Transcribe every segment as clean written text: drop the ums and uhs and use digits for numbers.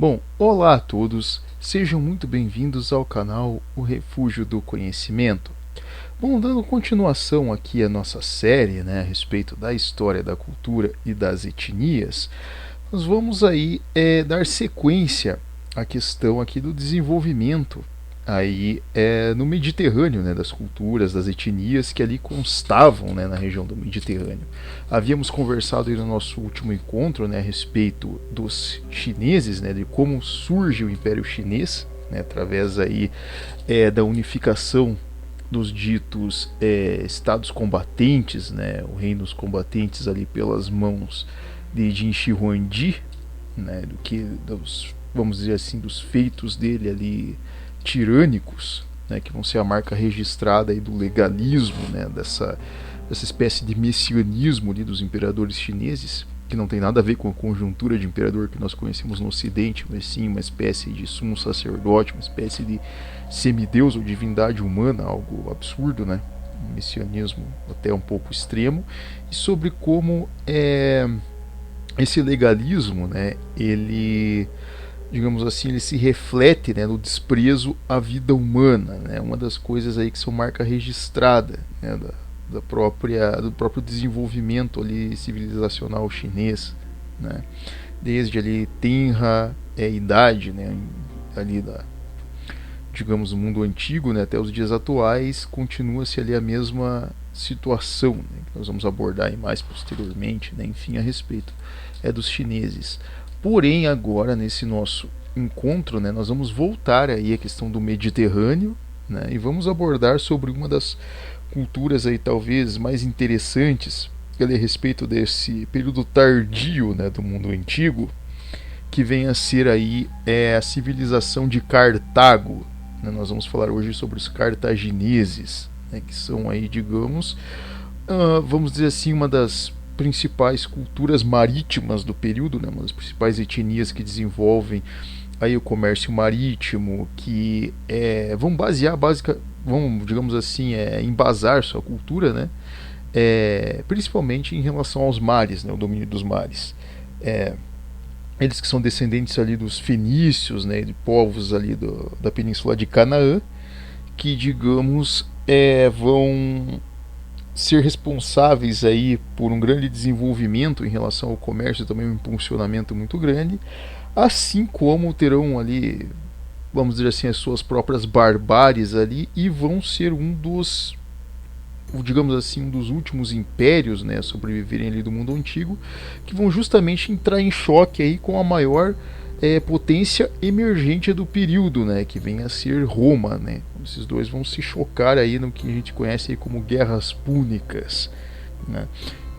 Bom, olá a todos, sejam muito bem-vindos ao canal O Refúgio do Conhecimento. Bom, dando continuação aqui à nossa série, a respeito da história da cultura e das etnias, nós vamos aí dar sequência à questão aqui do desenvolvimento aí no Mediterrâneo, das culturas, das etnias que ali constavam, na região do Mediterrâneo. Havíamos conversado aí no nosso último encontro, a respeito dos chineses, de como surge o Império Chinês, através aí da unificação dos ditos estados combatentes, reinos combatentes ali pelas mãos de Jin Shi Huangdi, vamos dizer assim, dos feitos dele ali tirânicos, que vão ser a marca registrada aí do legalismo, dessa espécie de messianismo ali dos imperadores chineses, que não tem nada a ver com a conjuntura de imperador que nós conhecemos no Ocidente, mas sim uma espécie de sumo sacerdote, uma espécie de semideus ou divindade humana, algo absurdo, um messianismo até um pouco extremo, e sobre como esse legalismo, ele, digamos assim, ele se reflete no desprezo à vida humana, uma das coisas aí que são marca registrada do próprio desenvolvimento ali civilizacional chinês, desde ali tenra idade, ali digamos, do mundo antigo, até os dias atuais, continua-se ali a mesma situação, que nós vamos abordar aí mais posteriormente, enfim, a respeito dos chineses. Porém, agora, nesse nosso encontro, nós vamos voltar aí à questão do Mediterrâneo, e vamos abordar sobre uma das culturas aí talvez mais interessantes a respeito desse período tardio, do mundo antigo, que vem a ser aí a civilização de Cartago. Nós vamos falar hoje sobre os cartagineses, que são aí, digamos, vamos dizer assim, uma das principais culturas marítimas do período, uma das principais etnias que desenvolvem aí o comércio marítimo, que vão basear, vão, digamos assim, embasar sua cultura, principalmente em relação aos mares, o domínio dos mares. Eles que são descendentes ali dos fenícios, de povos ali da península de Canaã, que, digamos, vão ser responsáveis aí por um grande desenvolvimento em relação ao comércio, também um impulsionamento muito grande, assim como terão ali, vamos dizer assim, as suas próprias barbáries ali, e vão ser um dos, digamos assim, um dos últimos impérios, a sobreviverem ali do mundo antigo, que vão justamente entrar em choque aí com a maior potência emergente do período, que vem a ser Roma, Esses dois vão se chocar aí no que a gente conhece aí como guerras púnicas,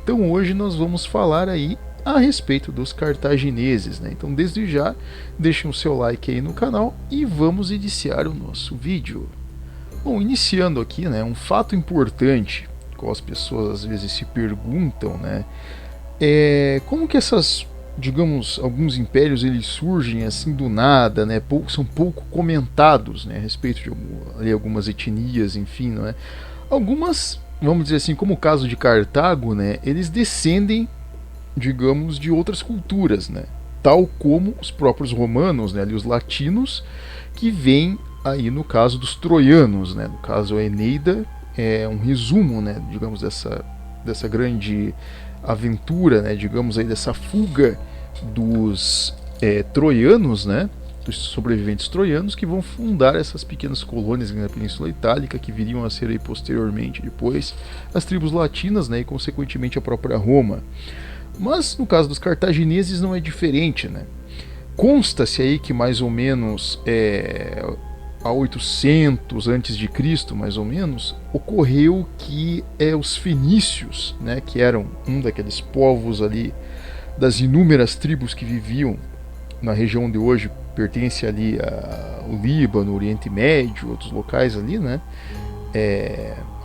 Então hoje nós vamos falar aí a respeito dos cartagineses, Então desde já deixem o seu like aí no canal e vamos iniciar o nosso vídeo. Bom, iniciando aqui, um fato importante, que as pessoas às vezes se perguntam, é como que essas, digamos, alguns impérios eles surgem assim do nada, são pouco comentados, a respeito de algumas etnias, enfim, Algumas, vamos dizer assim, como o caso de Cartago, eles descendem, digamos, de outras culturas, tal como os próprios romanos, ali os latinos, que vêm aí no caso dos troianos, no caso a Eneida é um resumo, digamos, dessa grande aventura, digamos aí dessa fuga dos troianos, dos sobreviventes troianos, que vão fundar essas pequenas colônias na Península Itálica, que viriam a ser aí posteriormente depois as tribos latinas, e consequentemente a própria Roma. Mas no caso dos cartagineses não é diferente, Consta-se aí que mais ou menos a 800 antes de Cristo, mais ou menos, ocorreu que os fenícios, que eram um daqueles povos ali das inúmeras tribos que viviam na região onde hoje pertence ali ao Líbano, Oriente Médio, outros locais ali,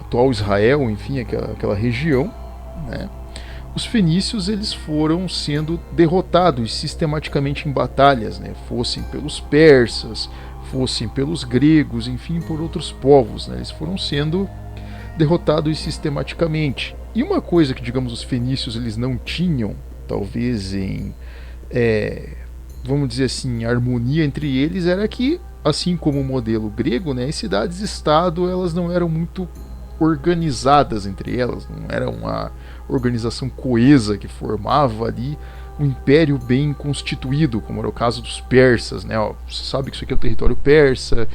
atual Israel, enfim, aquela região, os fenícios eles foram sendo derrotados sistematicamente em batalhas, fossem pelos persas, fossem pelos gregos, enfim, por outros povos, eles foram sendo derrotados sistematicamente. E uma coisa que, digamos, os fenícios eles não tinham, talvez vamos dizer assim, harmonia entre eles era que, assim como o modelo grego, né, as cidades-estado elas não eram muito organizadas entre elas, não era uma organização coesa que formava ali um império bem constituído, como era o caso dos persas, né? Ó, você sabe que isso aqui é o território persa.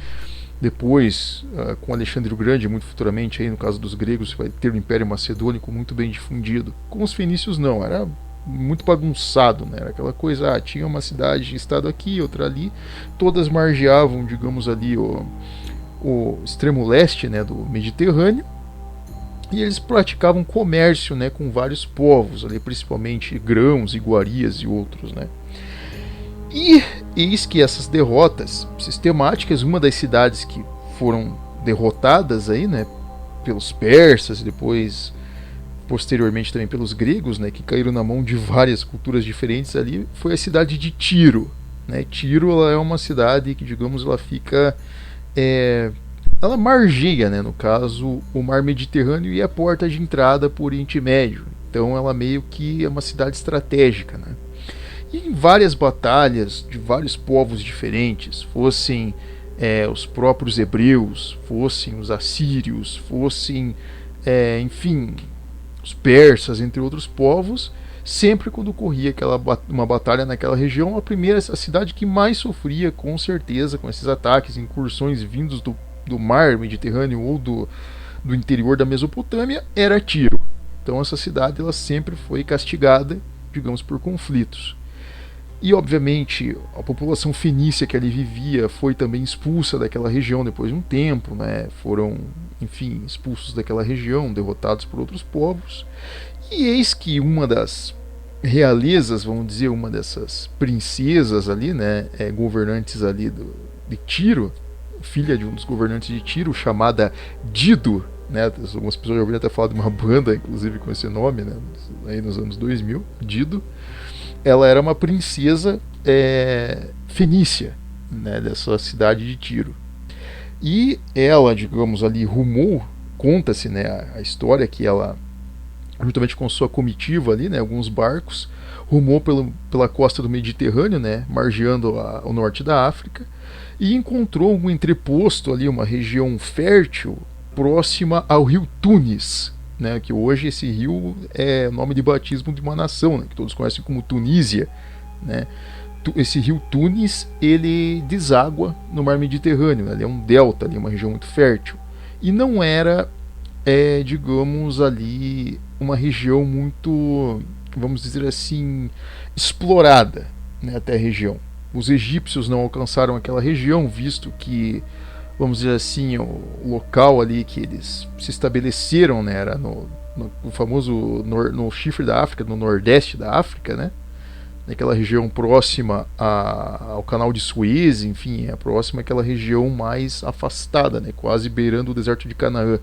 Depois, com Alexandre o Grande, muito futuramente, aí, no caso dos gregos, você vai ter o Império Macedônico muito bem difundido. Com os fenícios, não, era muito bagunçado, né? Era aquela coisa, tinha uma cidade, estado aqui, outra ali, todas margeavam, digamos ali, o extremo leste, né, do Mediterrâneo, e eles praticavam comércio, né, com vários povos, ali, principalmente grãos, iguarias e outros, né? E eis que essas derrotas sistemáticas, uma das cidades que foram derrotadas aí, né, pelos persas e depois posteriormente também pelos gregos, né, que caíram na mão de várias culturas diferentes ali, foi a cidade de Tiro, né? Tiro, ela é uma cidade que, digamos, ela fica ela margeia, né, no caso, o mar Mediterrâneo e a porta de entrada para o Oriente Médio. Então ela meio que é uma cidade estratégica, né? E em várias batalhas de vários povos diferentes, fossem os próprios hebreus, fossem os assírios, fossem, enfim, os persas, entre outros povos, sempre quando ocorria uma batalha naquela região, a cidade que mais sofria, com certeza, com esses ataques, incursões vindos do mar Mediterrâneo ou do interior da Mesopotâmia, era Tiro. Então essa cidade ela sempre foi castigada, digamos, por conflitos. E, obviamente, a população fenícia que ali vivia foi também expulsa daquela região depois de um tempo, né? Foram, enfim, expulsos daquela região, derrotados por outros povos. E eis que uma das realezas, vamos dizer, uma dessas princesas ali, né, governantes ali de Tiro, filha de um dos governantes de Tiro, chamada Dido, né? Algumas pessoas já ouviram até falar de uma banda, inclusive, com esse nome, né? Aí nos anos 2000, Dido. Ela era uma princesa fenícia, né, dessa cidade de Tiro. E ela, digamos ali, rumou, conta-se, né, a história que ela, juntamente com sua comitiva ali, né, alguns barcos, rumou pela costa do Mediterrâneo, né, margeando o norte da África, e encontrou um entreposto ali, uma região fértil, próxima ao rio Tunis, né, que hoje esse rio é o nome de batismo de uma nação, né, que todos conhecem como Tunísia, né. Esse rio Tunis, ele deságua no mar Mediterrâneo, né, ele é um delta, ali, uma região muito fértil, e não era, digamos ali, uma região muito, vamos dizer assim, explorada, né, até a região. Os egípcios não alcançaram aquela região, visto que, vamos dizer assim, o local ali que eles se estabeleceram, né, era no famoso no chifre da África, no nordeste da África, né, naquela região próxima ao canal de Suez, enfim, próxima àquela região mais afastada, né, quase beirando o deserto de Canaã.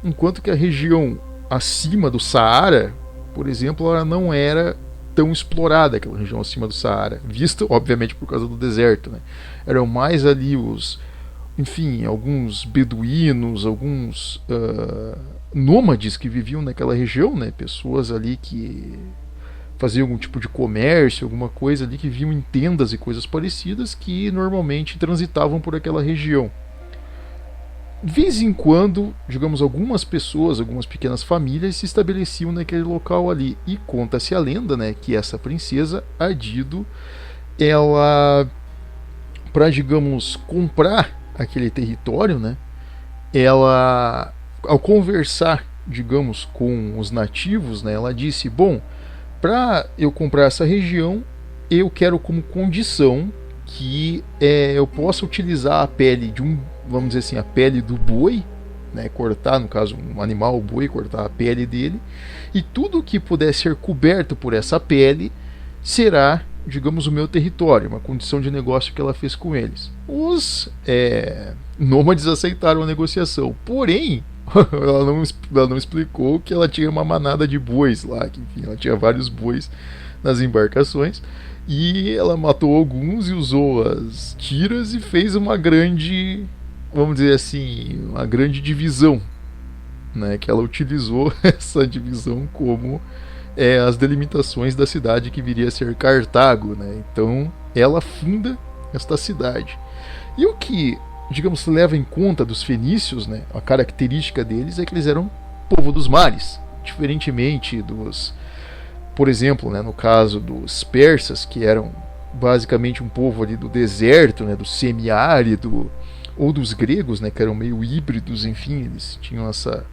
Enquanto que a região acima do Saara, por exemplo, ela não era tão explorada, aquela região acima do Saara, vista, obviamente, por causa do deserto, né. Eram mais ali enfim, alguns beduínos, alguns nômades que viviam naquela região, né? Pessoas ali que faziam algum tipo de comércio, alguma coisa ali, que viviam em tendas e coisas parecidas, que normalmente transitavam por aquela região. De vez em quando, digamos, algumas pessoas, algumas pequenas famílias se estabeleciam naquele local ali. E conta-se a lenda, né, que essa princesa, a Dido, ela, para, digamos, comprar aquele território, né, ela, ao conversar, digamos, com os nativos, né, ela disse: bom, para eu comprar essa região, eu quero como condição que eu possa utilizar a pele de vamos dizer assim, a pele do boi, né, cortar, no caso, um animal, o boi, cortar a pele dele, e tudo que puder ser coberto por essa pele será, digamos, o meu território, uma condição de negócio que ela fez com eles. Os nômades aceitaram a negociação, porém ela não explicou que ela tinha uma manada de bois lá, que, enfim, ela tinha vários bois nas embarcações, e ela matou alguns e usou as tiras e fez uma grande, vamos dizer assim, uma grande divisão, né, que ela utilizou essa divisão como as delimitações da cidade que viria a ser Cartago, né? Então ela funda esta cidade. E o que, digamos, se leva em conta dos fenícios, né? A característica deles é que eles eram povo dos mares, diferentemente dos, por exemplo, né, no caso dos persas, que eram basicamente um povo ali do deserto, né, do semiárido, ou dos gregos, né, que eram meio híbridos, enfim, eles tinham essa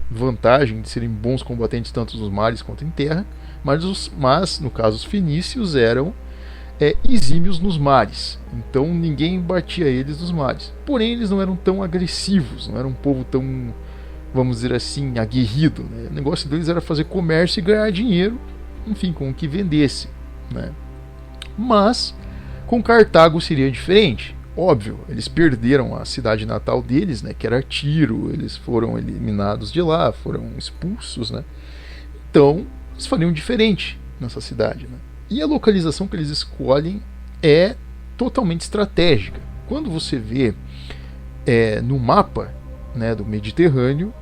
vantagem de serem bons combatentes tanto nos mares quanto em terra, mas no caso os fenícios eram exímios nos mares, então ninguém batia eles nos mares. Porém, eles não eram tão agressivos, não era um povo tão, vamos dizer assim, aguerrido, né? O negócio deles era fazer comércio e ganhar dinheiro, enfim, com o que vendesse, né? Mas com Cartago seria diferente. Óbvio, eles perderam a cidade natal deles, né, que era Tiro, eles foram eliminados de lá, foram expulsos, né? Então, eles fariam diferente nessa cidade, né? E a localização que eles escolhem é totalmente estratégica. Quando você vê no mapa, né, do Mediterrâneo,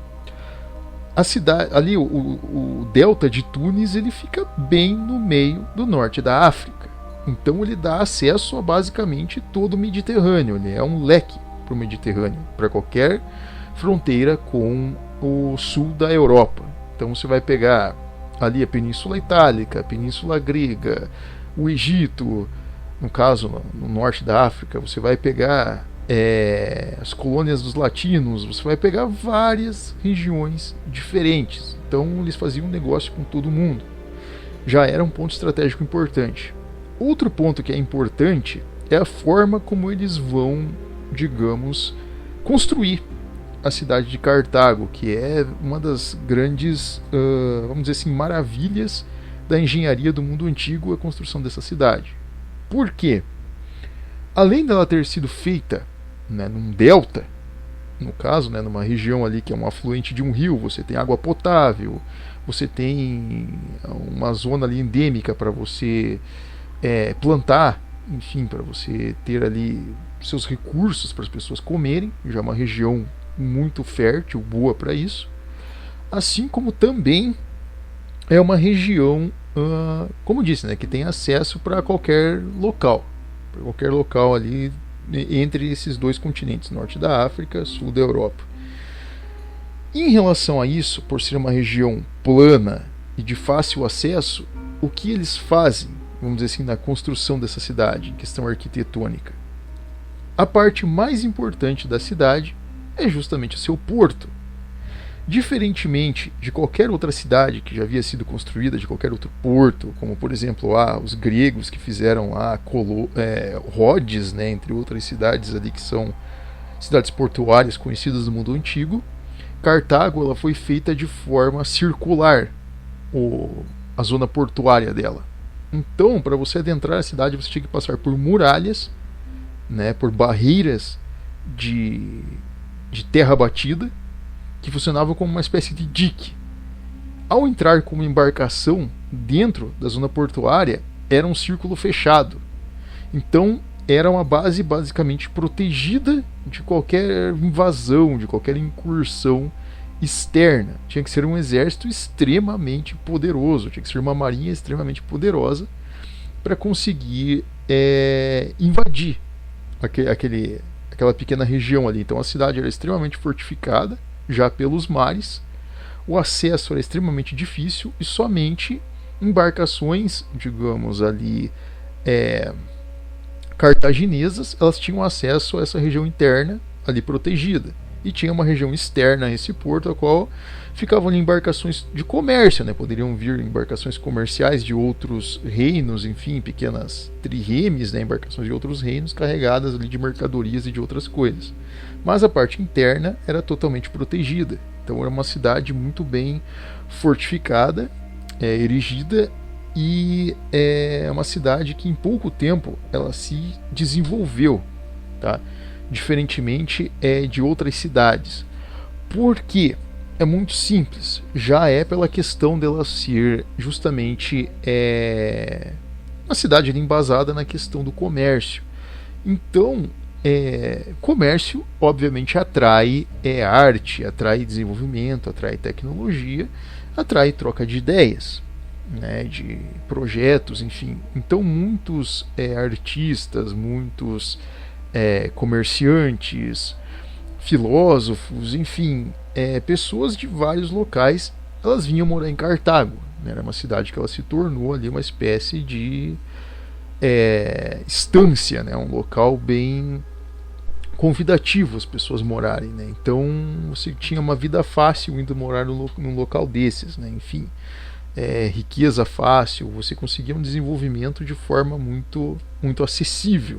a cidade ali, o delta de Tunis, ele fica bem no meio do norte da África. Então ele dá acesso a basicamente todo o Mediterrâneo. Ele é um leque para o Mediterrâneo, para qualquer fronteira com o sul da Europa. Então você vai pegar ali a Península Itálica, a Península Grega, o Egito, no caso no norte da África, você vai pegar as colônias dos latinos, você vai pegar várias regiões diferentes. Então eles faziam um negócio com todo mundo. Já era um ponto estratégico importante. Outro ponto que é importante é a forma como eles vão, digamos, construir a cidade de Cartago, que é uma das grandes, vamos dizer assim, maravilhas da engenharia do mundo antigo, a construção dessa cidade. Por quê? Além dela ter sido feita, né, num delta, no caso, né, numa região ali que é um afluente de um rio, você tem água potável, você tem uma zona ali endêmica para você plantar, enfim, para você ter ali seus recursos para as pessoas comerem, já é uma região muito fértil, boa para isso, assim como também é uma região, como disse, né, que tem acesso para qualquer local ali entre esses dois continentes, norte da África, sul da Europa. Em relação a isso, por ser uma região plana e de fácil acesso, o que eles fazem, vamos dizer assim, na construção dessa cidade, em questão arquitetônica? A parte mais importante da cidade é justamente o seu porto. Diferentemente de qualquer outra cidade que já havia sido construída, de qualquer outro porto, como por exemplo os gregos que fizeram lá Rhodes, né, entre outras cidades ali que são cidades portuárias conhecidas do mundo antigo, Cartago ela foi feita de forma circular, a zona portuária dela. Então, para você adentrar a cidade, você tinha que passar por muralhas, né, por barreiras de terra batida, que funcionavam como uma espécie de dique. Ao entrar com uma embarcação dentro da zona portuária, era um círculo fechado. Então, era uma base basicamente protegida de qualquer invasão, de qualquer incursão externa. Tinha que ser um exército extremamente poderoso, tinha que ser uma marinha extremamente poderosa para conseguir invadir aquela pequena região ali. Então a cidade era extremamente fortificada, já pelos mares, o acesso era extremamente difícil e somente embarcações, digamos ali, cartaginesas, elas tinham acesso a essa região interna ali protegida. E tinha uma região externa a esse porto, a qual ficavam ali embarcações de comércio, né? Poderiam vir embarcações comerciais de outros reinos, enfim, pequenas triremes, né? Embarcações de outros reinos carregadas ali de mercadorias e de outras coisas. Mas a parte interna era totalmente protegida. Então era uma cidade muito bem fortificada, erigida, e é uma cidade que em pouco tempo ela se desenvolveu, tá? Diferentemente de outras cidades. Por quê? É muito simples. Já é pela questão dela ser justamente uma cidade ali embasada na questão do comércio. Então, comércio obviamente atrai arte, atrai desenvolvimento, atrai tecnologia, atrai troca de ideias. né, de projetos, enfim. Então muitos artistas, muitos comerciantes, filósofos, enfim, pessoas de vários locais, elas vinham morar em Cartago, né? Era uma cidade que ela se tornou ali uma espécie de estância, né? Um local bem convidativo as pessoas morarem, né? Então você tinha uma vida fácil indo morar num local desses, né? Enfim, riqueza fácil, você conseguia um desenvolvimento de forma muito acessível,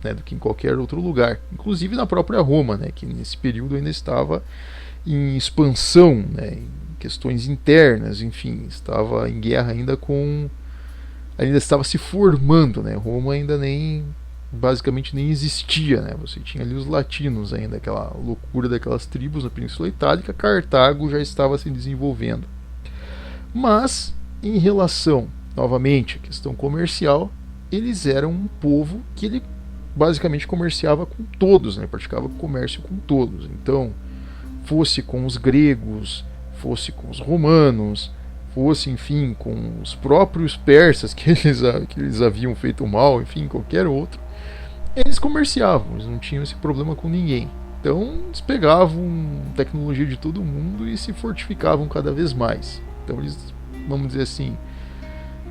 né, do que em qualquer outro lugar, inclusive na própria Roma, né, que nesse período ainda estava em expansão, né, em questões internas, enfim, estava em guerra ainda estava se formando, né, Roma ainda basicamente nem existia, né, você tinha ali os latinos ainda, aquela loucura daquelas tribos na Península Itálica, Cartago já estava se desenvolvendo. Mas, em relação, novamente, à questão comercial, eles eram um povo que ele basicamente comerciava com todos, né? Praticava comércio com todos. Então, fosse com os gregos, fosse com os romanos, fosse, enfim, com os próprios persas que eles haviam feito mal, enfim, qualquer outro, eles comerciavam, eles não tinham esse problema com ninguém. Então, eles pegavam tecnologia de todo mundo e se fortificavam cada vez mais. Então eles, vamos dizer assim,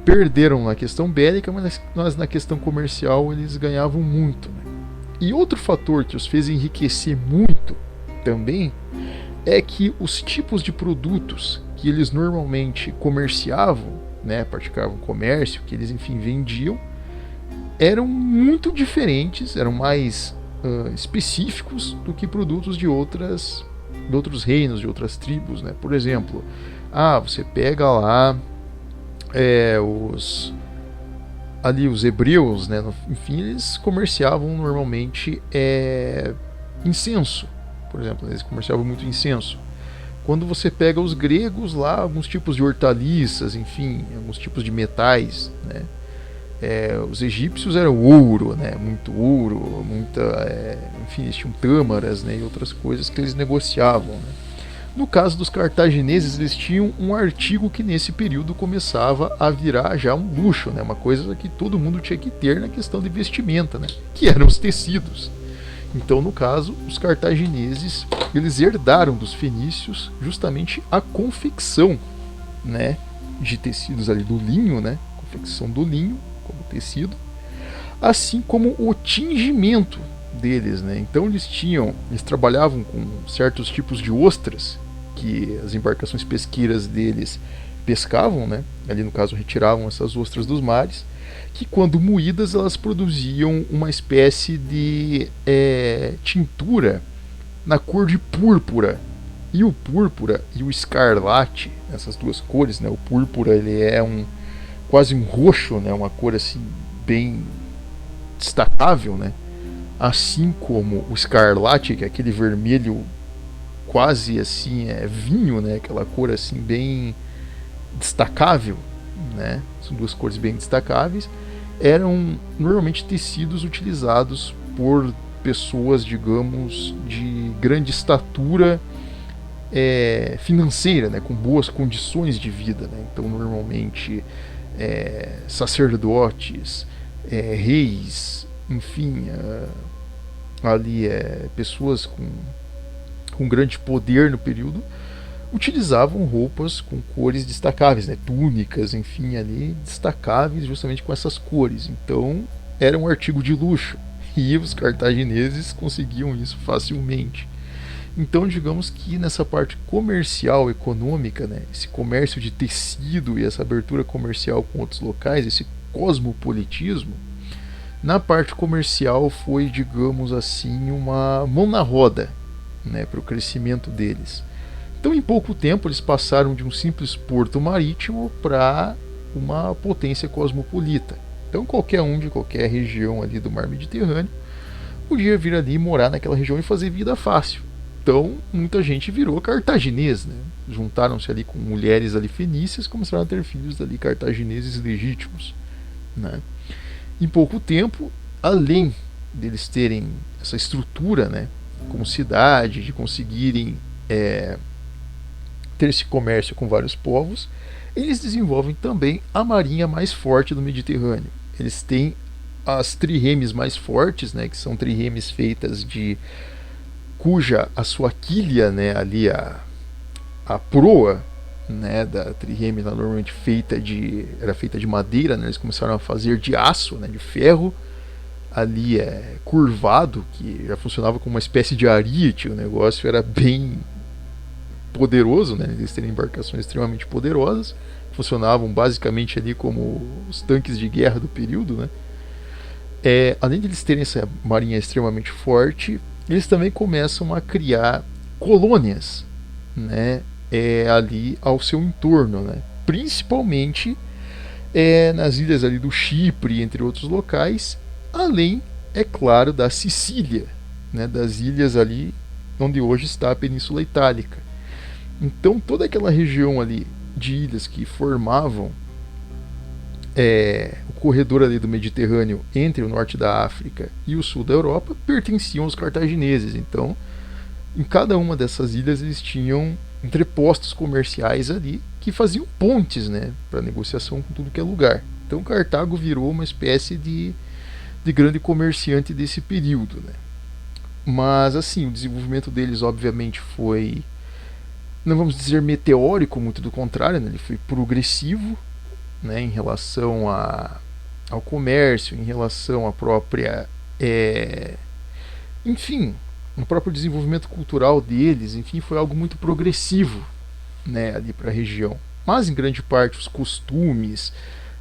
perderam na questão bélica, mas na questão comercial eles ganhavam muito, né? E outro fator que os fez enriquecer muito também é que os tipos de produtos que eles normalmente comerciavam, né, praticavam comércio, que eles enfim vendiam, eram muito diferentes, eram mais específicos do que produtos de outros reinos, de outras tribos, né? Por exemplo, você pega lá os hebreus, né? Enfim, eles comerciavam normalmente incenso, por exemplo, eles comerciavam muito incenso. Quando você pega os gregos lá, alguns tipos de hortaliças, enfim, alguns tipos de metais, né? Os egípcios eram ouro, né? Muito ouro, enfim, eles tinham tâmaras, né? E outras coisas que eles negociavam, né? No caso dos cartagineses, eles tinham um artigo que nesse período começava a virar já um luxo, né? Uma coisa que todo mundo tinha que ter na questão de vestimenta, né? Que eram os tecidos. Então, no caso, os cartagineses, eles herdaram dos fenícios justamente a confecção, né, de tecidos ali do linho, né? Confecção do linho como tecido, assim como o tingimento deles, né? Então eles trabalhavam com certos tipos de ostras que as embarcações pesqueiras deles pescavam, né? Ali no caso retiravam essas ostras dos mares, que quando moídas elas produziam uma espécie de tintura na cor de púrpura. E o púrpura e o escarlate, essas duas cores, né? O púrpura ele é quase um roxo, né? Uma cor assim bem destacável, né? Assim como o escarlate, que é aquele vermelho quase assim vinho, né? Aquela cor assim bem destacável, né? São duas cores bem destacáveis. Eram normalmente tecidos utilizados por pessoas, digamos, de grande estatura financeira, né? Com boas condições de vida, né? Então normalmente sacerdotes, reis, enfim, ali pessoas com grande poder no período utilizavam roupas com cores destacáveis, né? Túnicas, enfim, ali destacáveis justamente com essas cores. Então era um artigo de luxo e os cartagineses conseguiam isso facilmente. Então, digamos que nessa parte comercial, econômica, né, esse comércio de tecido e essa abertura comercial com outros locais, esse cosmopolitismo, na parte comercial foi, digamos assim, uma mão na roda, né, para o crescimento deles. Então, em pouco tempo, eles passaram de um simples porto marítimo para uma potência cosmopolita. Então, qualquer um de qualquer região ali do mar Mediterrâneo podia vir ali morar naquela região e fazer vida fácil. Então, muita gente virou cartaginês, né? Juntaram-se ali com mulheres ali fenícias e começaram a ter filhos ali cartagineses legítimos, né? Em pouco tempo, além deles terem essa estrutura, né, como cidade, de conseguirem ter esse comércio com vários povos, eles desenvolvem também a marinha mais forte do Mediterrâneo. Eles têm as triremes mais fortes, né, que são triremes feitas de cuja a sua quilha, né, ali a proa, né, da trireme normalmente era feita de madeira, né, eles começaram a fazer de aço, né, de ferro ali curvado, que já funcionava como uma espécie de ariete. O negócio era bem poderoso, né, eles terem embarcações extremamente poderosas, funcionavam basicamente ali como os tanques de guerra do período, né. Além de eles terem essa marinha extremamente forte, eles também começam a criar colônias, né, ali ao seu entorno, né, principalmente nas ilhas ali do Chipre, entre outros locais, além, é claro, da Sicília, né, das ilhas ali onde hoje está a Península Itálica. Então toda aquela região ali de ilhas que formavam o corredor ali do Mediterrâneo entre o norte da África e o sul da Europa pertenciam aos cartagineses. Então, em cada uma dessas ilhas eles tinham entrepostos comerciais ali que faziam pontes, né, para negociação com tudo que é lugar. Então, Cartago virou uma espécie de grande comerciante desse período, né. Mas, assim, o desenvolvimento deles, obviamente, foi, não vamos dizer meteórico, muito do contrário, né, ele foi progressivo, né, em relação ao comércio, em relação à própria, enfim, o próprio desenvolvimento cultural deles, enfim, foi algo muito progressivo, né, ali para a região. Mas em grande parte os costumes,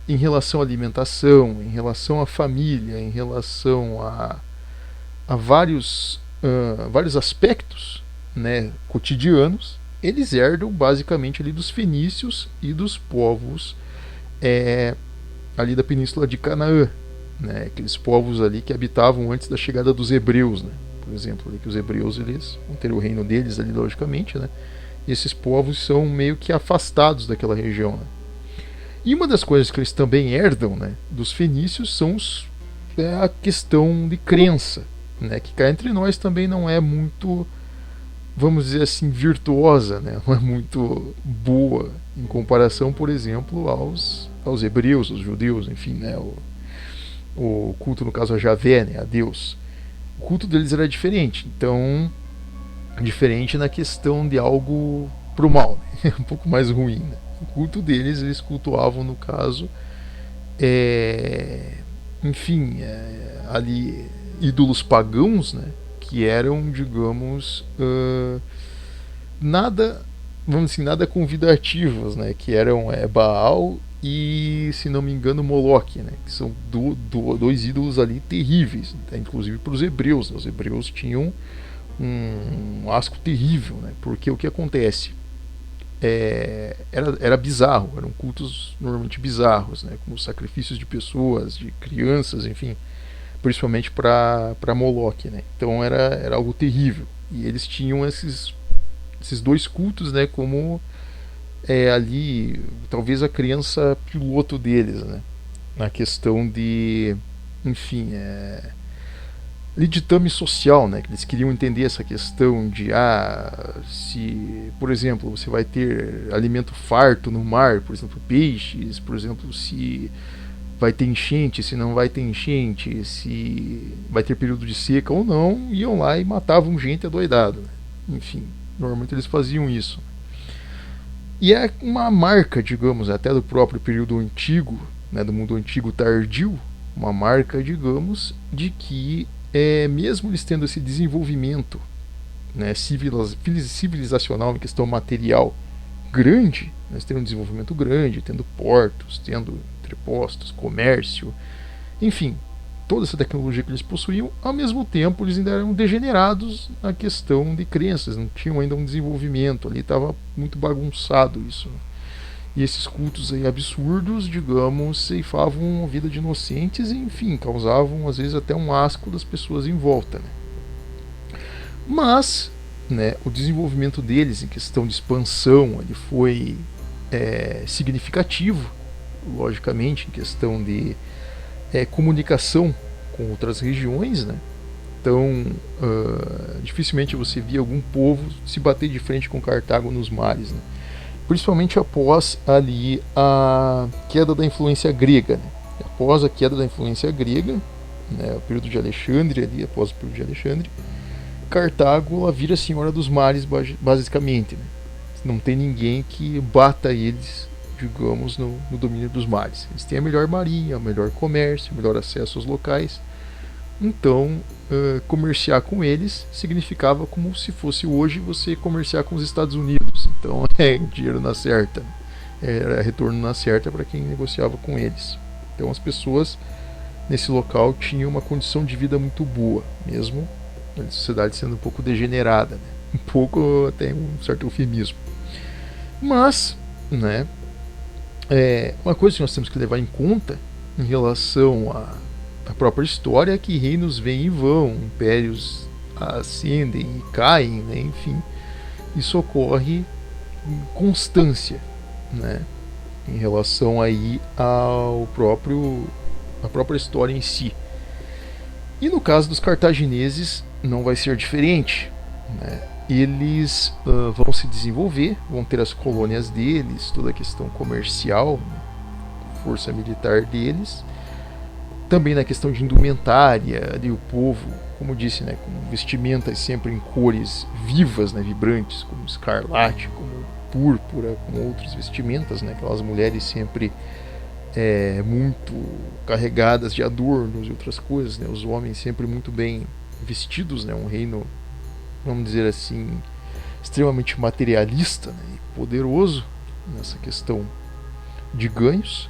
em relação à alimentação, em relação à família, em relação a vários aspectos, né, cotidianos, eles herdam basicamente ali dos fenícios e dos povos ali da península de Canaã, né, aqueles povos ali que habitavam antes da chegada dos hebreus, né, por exemplo, ali que os hebreus eles vão ter o reino deles ali logicamente, né, e esses povos são meio que afastados daquela região, né. E uma das coisas que eles também herdam, né, dos fenícios são a questão de crença, né, que cá entre nós também não é muito, vamos dizer assim, virtuosa, né, não é muito boa em comparação, por exemplo, aos hebreus, aos judeus, enfim, né, o culto, no caso, a Javé, né, a Deus. O culto deles era diferente, então, diferente na questão de algo pro mal, né, um pouco mais ruim, né. O culto deles, eles cultuavam, no caso, enfim, ali, ídolos pagãos, né, que eram, digamos, nada, vamos assim, nada convidativos, né, que eram Baal e, se não me engano, Moloque, né, que são dois ídolos ali terríveis, né, inclusive para os hebreus, né. Os hebreus tinham um asco terrível, né, porque o que acontece era bizarro, eram cultos normalmente bizarros, né, como sacrifícios de pessoas, de crianças, enfim, principalmente para Moloque, né. Então era algo terrível, e eles tinham esses dois cultos, né, como ali talvez a criança piloto deles, né, na questão de, enfim, de ditame social, né, que eles queriam entender essa questão de se, por exemplo, você vai ter alimento farto no mar, por exemplo, peixes, por exemplo, se vai ter enchente, se não vai ter enchente, se vai ter período de seca ou não, iam lá e matavam gente adoidado, né. Enfim, normalmente eles faziam isso. E é uma marca, digamos, até do próprio período antigo, né, do mundo antigo tardio, uma marca, digamos, de que mesmo eles tendo esse desenvolvimento, né, civilizacional em questão material grande, eles tendo um desenvolvimento grande, tendo portos, tendo entrepostos, comércio, enfim, toda essa tecnologia que eles possuíam, ao mesmo tempo eles ainda eram degenerados na questão de crenças, não tinham ainda um desenvolvimento, ali estava muito bagunçado isso, né? E esses cultos aí absurdos, digamos, ceifavam a vida de inocentes e, enfim, causavam às vezes até um asco das pessoas em volta, né? Mas, né, o desenvolvimento deles em questão de expansão ele foi significativo, logicamente, em questão de comunicação com outras regiões, né? Então, dificilmente você via algum povo se bater de frente com Cartago nos mares, né? principalmente após ali a queda da influência grega, né? Após a queda da influência grega, né, o período de Alexandre ali, após o período de Alexandre, Cartago ela vira a senhora dos mares basicamente, né? Não tem ninguém que bata eles, digamos, no domínio dos mares. Eles têm a melhor marinha, o melhor comércio, o melhor acesso aos locais. Então, comerciar com eles significava como se fosse hoje você comerciar com os Estados Unidos. Então, dinheiro na certa. Era retorno na certa para quem negociava com eles. Então, as pessoas nesse local tinham uma condição de vida muito boa, mesmo a sociedade sendo um pouco degenerada, né? Um pouco, até um certo eufemismo. Mas, né, uma coisa que nós temos que levar em conta em relação à própria história é que reinos vêm e vão, impérios ascendem e caem, né, enfim, isso ocorre em constância, né, em relação aí à própria história em si. E no caso dos cartagineses não vai ser diferente, né? Eles vão se desenvolver, vão ter as colônias deles, toda a questão comercial, força militar deles, também na questão de indumentária, ali o povo, como disse, né, com vestimentas sempre em cores vivas, né, vibrantes, como escarlate, como púrpura, com outras vestimentas, né, aquelas mulheres sempre muito carregadas de adornos e outras coisas, né, os homens sempre muito bem vestidos, né, um reino, vamos dizer assim, extremamente materialista, né, e poderoso nessa questão de ganhos.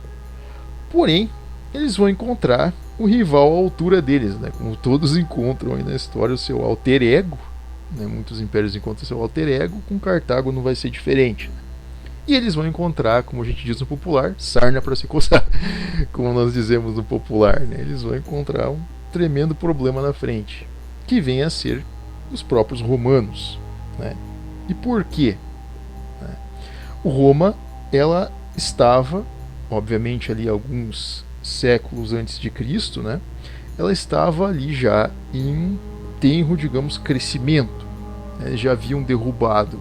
Porém, eles vão encontrar o rival à altura deles, né, como todos encontram aí na história o seu alter ego, né, muitos impérios encontram o seu alter ego, com Cartago não vai ser diferente, né. E eles vão encontrar, como a gente diz no popular, sarna para se coçar, como nós dizemos no popular, né, eles vão encontrar um tremendo problema na frente, que vem a ser os próprios romanos, né? E por quê? O Roma, ela estava, obviamente ali alguns séculos antes de Cristo, né? Ela estava ali já em tenro, digamos, crescimento, né? Eles já haviam derrubado,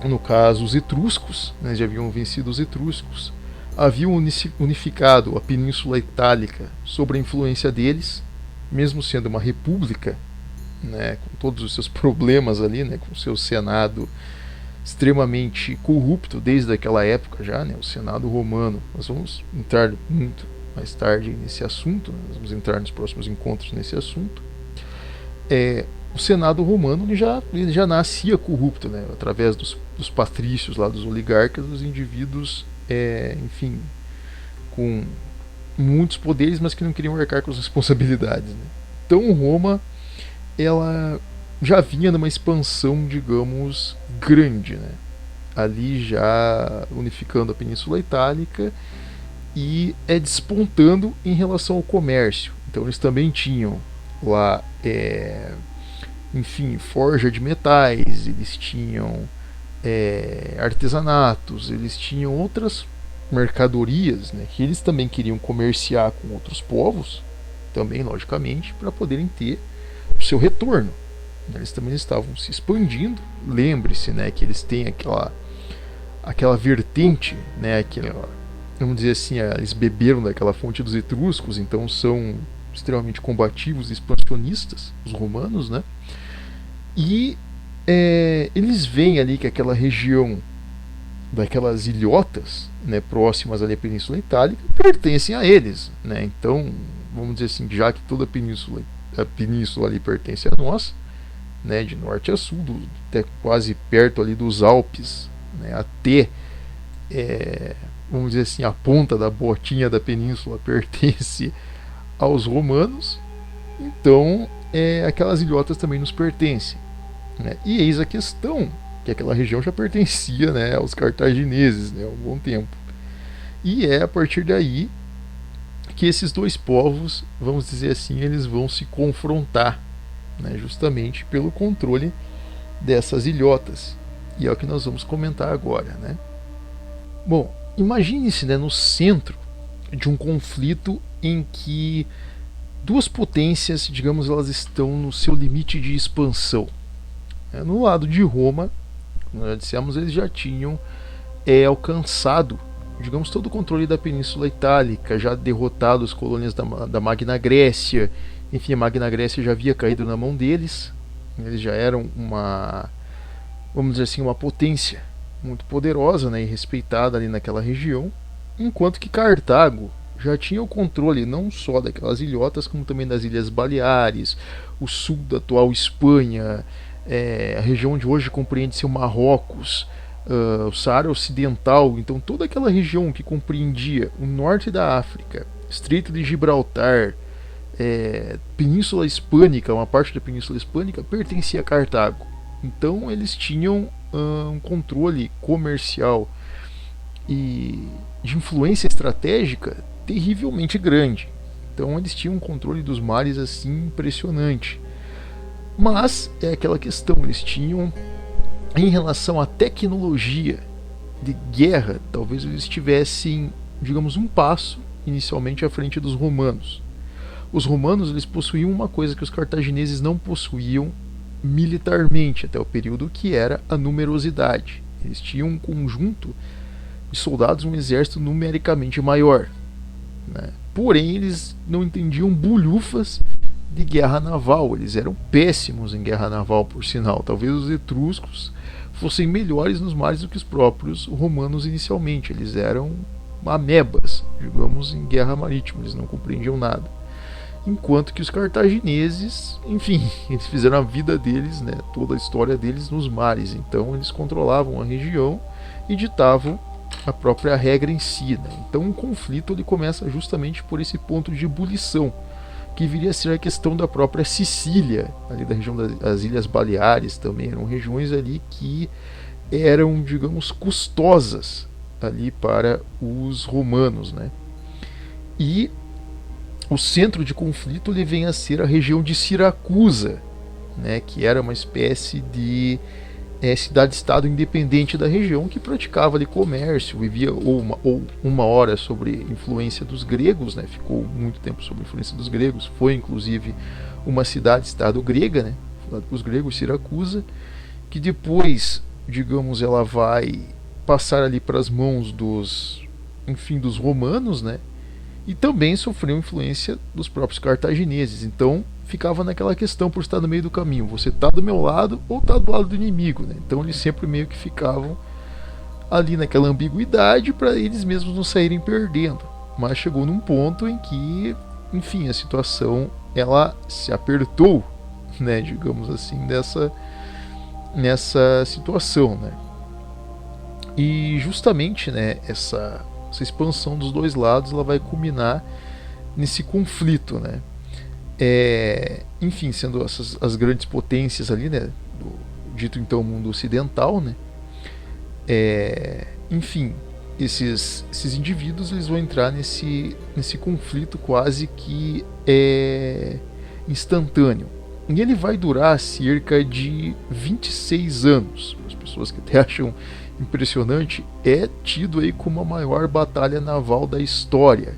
no caso, os etruscos, né? Já haviam vencido os etruscos, haviam unificado a Península Itálica sob a influência deles, mesmo sendo uma república, né, com todos os seus problemas ali, né, com o seu senado extremamente corrupto desde aquela época já, né, o senado romano. Nós vamos entrar muito mais tarde nesse assunto, né, nós vamos entrar nos próximos encontros nesse assunto. O senado romano ele já nascia corrupto, né, através dos patrícios lá, dos oligarcas, dos indivíduos, enfim, com muitos poderes, mas que não queriam arcar com as responsabilidades, né? Então Roma, ela já vinha numa expansão, digamos, grande, né? Ali já unificando a Península Itálica e despontando em relação ao comércio. Então eles também tinham lá, enfim, forja de metais, eles tinham artesanatos, eles tinham outras mercadorias, né, que eles também queriam comerciar com outros povos, também logicamente, para poderem ter o seu retorno. Eles também estavam se expandindo. Lembre-se, né, que eles têm aquela vertente, né, vamos dizer assim, eles beberam daquela fonte dos etruscos, então são extremamente combativos e expansionistas, os romanos, né, e eles veem ali que aquela região daquelas ilhotas, né, próximas ali à Península Itálica, pertencem a eles, né? Então, vamos dizer assim, já que toda a península ali pertence a nós, né, de norte a sul, até quase perto ali dos Alpes, né, até, vamos dizer assim, a ponta da botinha da península pertence aos romanos, então aquelas ilhotas também nos pertencem, né? E eis a questão, que aquela região já pertencia, né, aos cartagineses, né, há um bom tempo. E é a partir daí que esses dois povos, vamos dizer assim, eles vão se confrontar, né, justamente pelo controle dessas ilhotas. E é o que nós vamos comentar agora, né? Bom, imagine-se, né, no centro de um conflito em que duas potências, digamos, elas estão no seu limite de expansão. No lado de Roma, como já dissemos, eles já tinham alcançado, digamos, todo o controle da Península Itálica, já derrotado as colônias da Magna Grécia. Enfim, a Magna Grécia já havia caído na mão deles. Eles já eram vamos dizer assim, uma potência muito poderosa, né, e respeitada ali naquela região, enquanto que Cartago já tinha o controle não só daquelas ilhotas, como também das Ilhas Baleares, o sul da atual Espanha, a região onde hoje compreende-se o Marrocos, o Saara Ocidental. Então toda aquela região que compreendia o norte da África, Estreito de Gibraltar, Península Hispânica, uma parte da Península Hispânica pertencia a Cartago. Então eles tinham um controle comercial e de influência estratégica terrivelmente grande. Então eles tinham um controle dos mares assim impressionante. Mas é aquela questão, eles tinham, em relação à tecnologia de guerra, talvez eles estivessem, digamos, um passo inicialmente à frente dos romanos. Os romanos, eles possuíam uma coisa que os cartagineses não possuíam militarmente até o período, que era a numerosidade. Eles tinham um conjunto de soldados, um exército numericamente maior, né? Porém, eles não entendiam bulhufas de guerra naval. Eles eram péssimos em guerra naval, por sinal. Talvez os etruscos fossem melhores nos mares do que os próprios romanos inicialmente. Eles eram amebas, digamos, em guerra marítima. Eles não compreendiam nada. Enquanto que os cartagineses, enfim, eles fizeram a vida deles, né, toda a história deles nos mares. Então eles controlavam a região e ditavam a própria regra em si, né? Então o conflito ele começa justamente por esse ponto de ebulição, que viria a ser a questão da própria Sicília, ali da região das Ilhas Baleares também. Eram regiões ali que eram, digamos, custosas ali para os romanos, né? E o centro de conflito ele vem a ser a região de Siracusa, né, que era uma espécie de cidade-estado independente da região, que praticava ali comércio, vivia ou uma hora sobre influência dos gregos, né, ficou muito tempo sob influência dos gregos, foi inclusive uma cidade-estado grega, né, fundada pelos gregos, Siracusa, que depois, digamos, ela vai passar ali para as mãos dos romanos, né, e também sofreu influência dos próprios cartagineses. Então ficava naquela questão por estar no meio do caminho. Você está do meu lado ou está do lado do inimigo, né? Então eles sempre meio que ficavam ali naquela ambiguidade para eles mesmos não saírem perdendo. Mas chegou num ponto em que, enfim, a situação ela se apertou, né? Digamos assim, nessa situação, né? E justamente, né, essa expansão dos dois lados ela vai culminar nesse conflito, né? Enfim, sendo essas as grandes potências ali, né, do dito então mundo ocidental, né? Enfim, esses indivíduos eles vão entrar nesse conflito quase que instantâneo. E ele vai durar cerca de 26 anos. As pessoas que até acham impressionante, é tido aí como a maior batalha naval da história,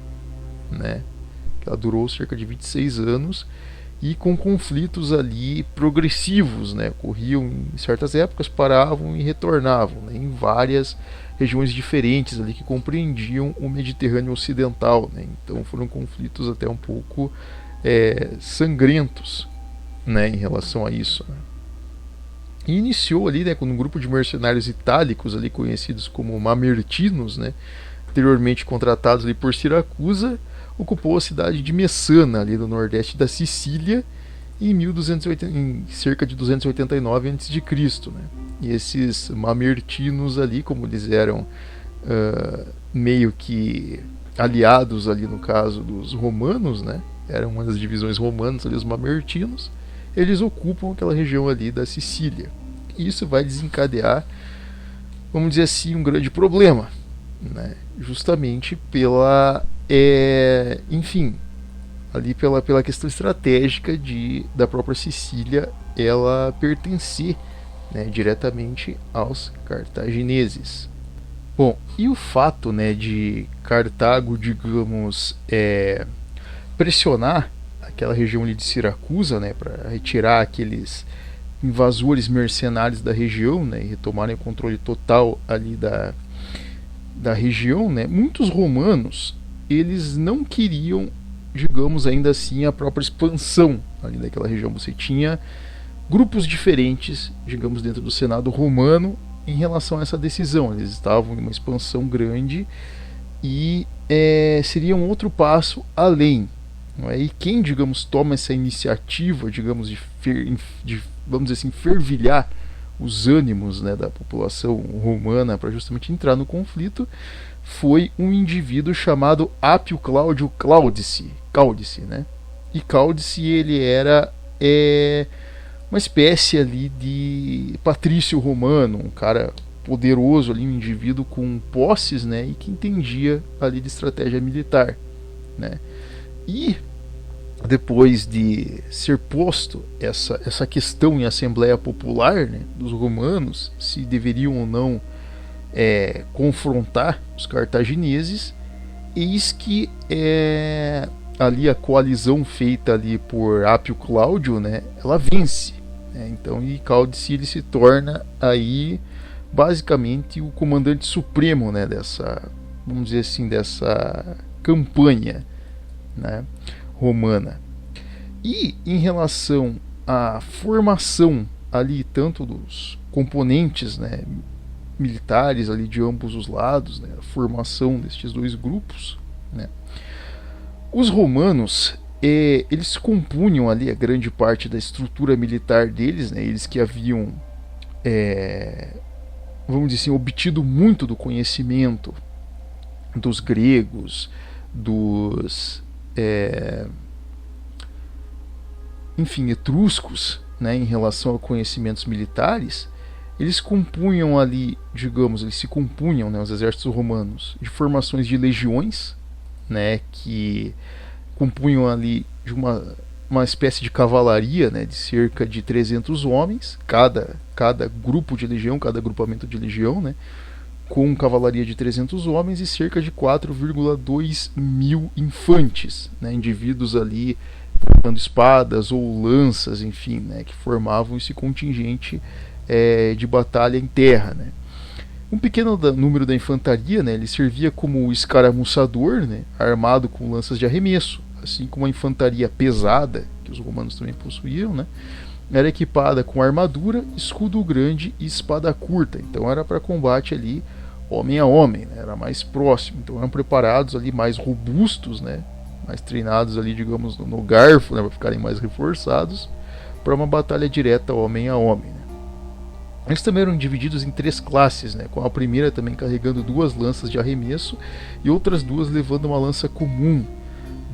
né? Ela durou cerca de 26 anos e com conflitos ali progressivos, né? Ocorriam em certas épocas, paravam e retornavam, né? Em várias regiões diferentes ali que compreendiam o Mediterrâneo Ocidental, né? Então foram conflitos até um pouco sangrentos, né? Em relação a isso, né? E iniciou ali, né, com um grupo de mercenários itálicos ali conhecidos como mamertinos, né, anteriormente contratados ali por Siracusa, ocupou a cidade de Messana ali no nordeste da Sicília em cerca de 289 a.C., né? E esses mamertinos ali, como eles eram meio que aliados ali no caso dos romanos, né, eram uma das divisões romanas ali, os mamertinos, eles ocupam aquela região ali da Sicília. E isso vai desencadear, vamos dizer assim, um grande problema, né? Justamente pela, enfim, ali pela questão estratégica da própria Sicília ela pertencer, né, diretamente aos cartagineses. Bom, e o fato, né, de Cartago, digamos, pressionar aquela região ali de Siracusa, né, para retirar aqueles invasores mercenários da região, né, e retomarem o controle total ali da região, né, muitos romanos eles não queriam, digamos, ainda assim a própria expansão ali daquela região. Você tinha grupos diferentes, digamos, dentro do Senado romano em relação a essa decisão. Eles estavam em uma expansão grande e seria um outro passo além. Não é? E quem, digamos, toma essa iniciativa, digamos, de vamos dizer assim, fervilhar os ânimos, né, da população romana para justamente entrar no conflito, foi um indivíduo chamado Apio Cláudio Caudice, né? E Caudice ele era uma espécie ali de patrício romano, um cara poderoso ali, um indivíduo com posses, né, e que entendia ali de estratégia militar, né? E depois de ser posto essa questão em Assembleia Popular, né, dos romanos, se deveriam ou não confrontar os cartagineses, eis que ali a coalizão feita ali por Apio Cláudio, né, ela vence, né? Então, e Caudice ele se torna aí basicamente o comandante supremo, né, dessa, vamos dizer assim, dessa campanha, né, romana. E em relação à formação ali tanto dos componentes, né, militares ali de ambos os lados, né, a formação destes dois grupos, né, os romanos eles compunham ali a grande parte da estrutura militar deles, né, eles que haviam vamos dizer assim, obtido muito do conhecimento dos gregos, dos enfim, etruscos, né, em relação a conhecimentos militares. Eles compunham ali, digamos, eles se compunham, né, os exércitos romanos, de formações de legiões, né, que compunham ali de uma espécie de cavalaria, né, de cerca de 300 homens, cada grupo de legião, cada agrupamento de legião, né, com cavalaria de 300 homens e cerca de 4,2 mil infantes, né, indivíduos ali portando espadas ou lanças, enfim, né, que formavam esse contingente de batalha em terra, né. Um pequeno número da infantaria, né, ele servia como escaramuçador, né, armado com lanças de arremesso, assim como a infantaria pesada, que os romanos também possuíam, né, era equipada com armadura, escudo grande e espada curta. Então era para combate ali homem a homem, né, era mais próximo. Então eram preparados ali mais robustos, né, mais treinados ali, digamos, no garfo, né, para ficarem mais reforçados para uma batalha direta homem a homem, né. Eles também eram divididos em 3 classes, né, com a primeira também carregando 2 lanças de arremesso e outras 2 levando uma lança comum.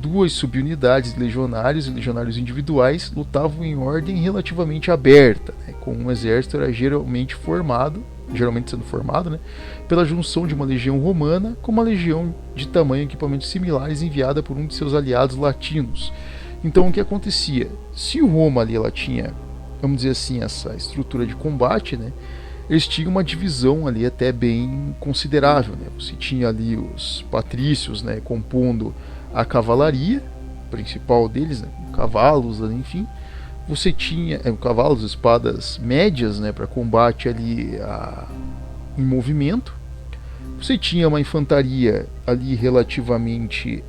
2 subunidades de legionários e legionários individuais lutavam em ordem relativamente aberta, né, com um exército era geralmente sendo formado, né, pela junção de uma legião romana com uma legião de tamanho e equipamentos similares enviada por um de seus aliados latinos. Então o que acontecia? Se Roma ali ela tinha, vamos dizer assim, essa estrutura de combate, né, eles tinham uma divisão ali até bem considerável, né. Você tinha ali os patrícios, né, compondo a cavalaria principal deles, né, cavalos, enfim. Você tinha cavalos, espadas médias, né, para combate ali em movimento. Você tinha uma infantaria ali relativamente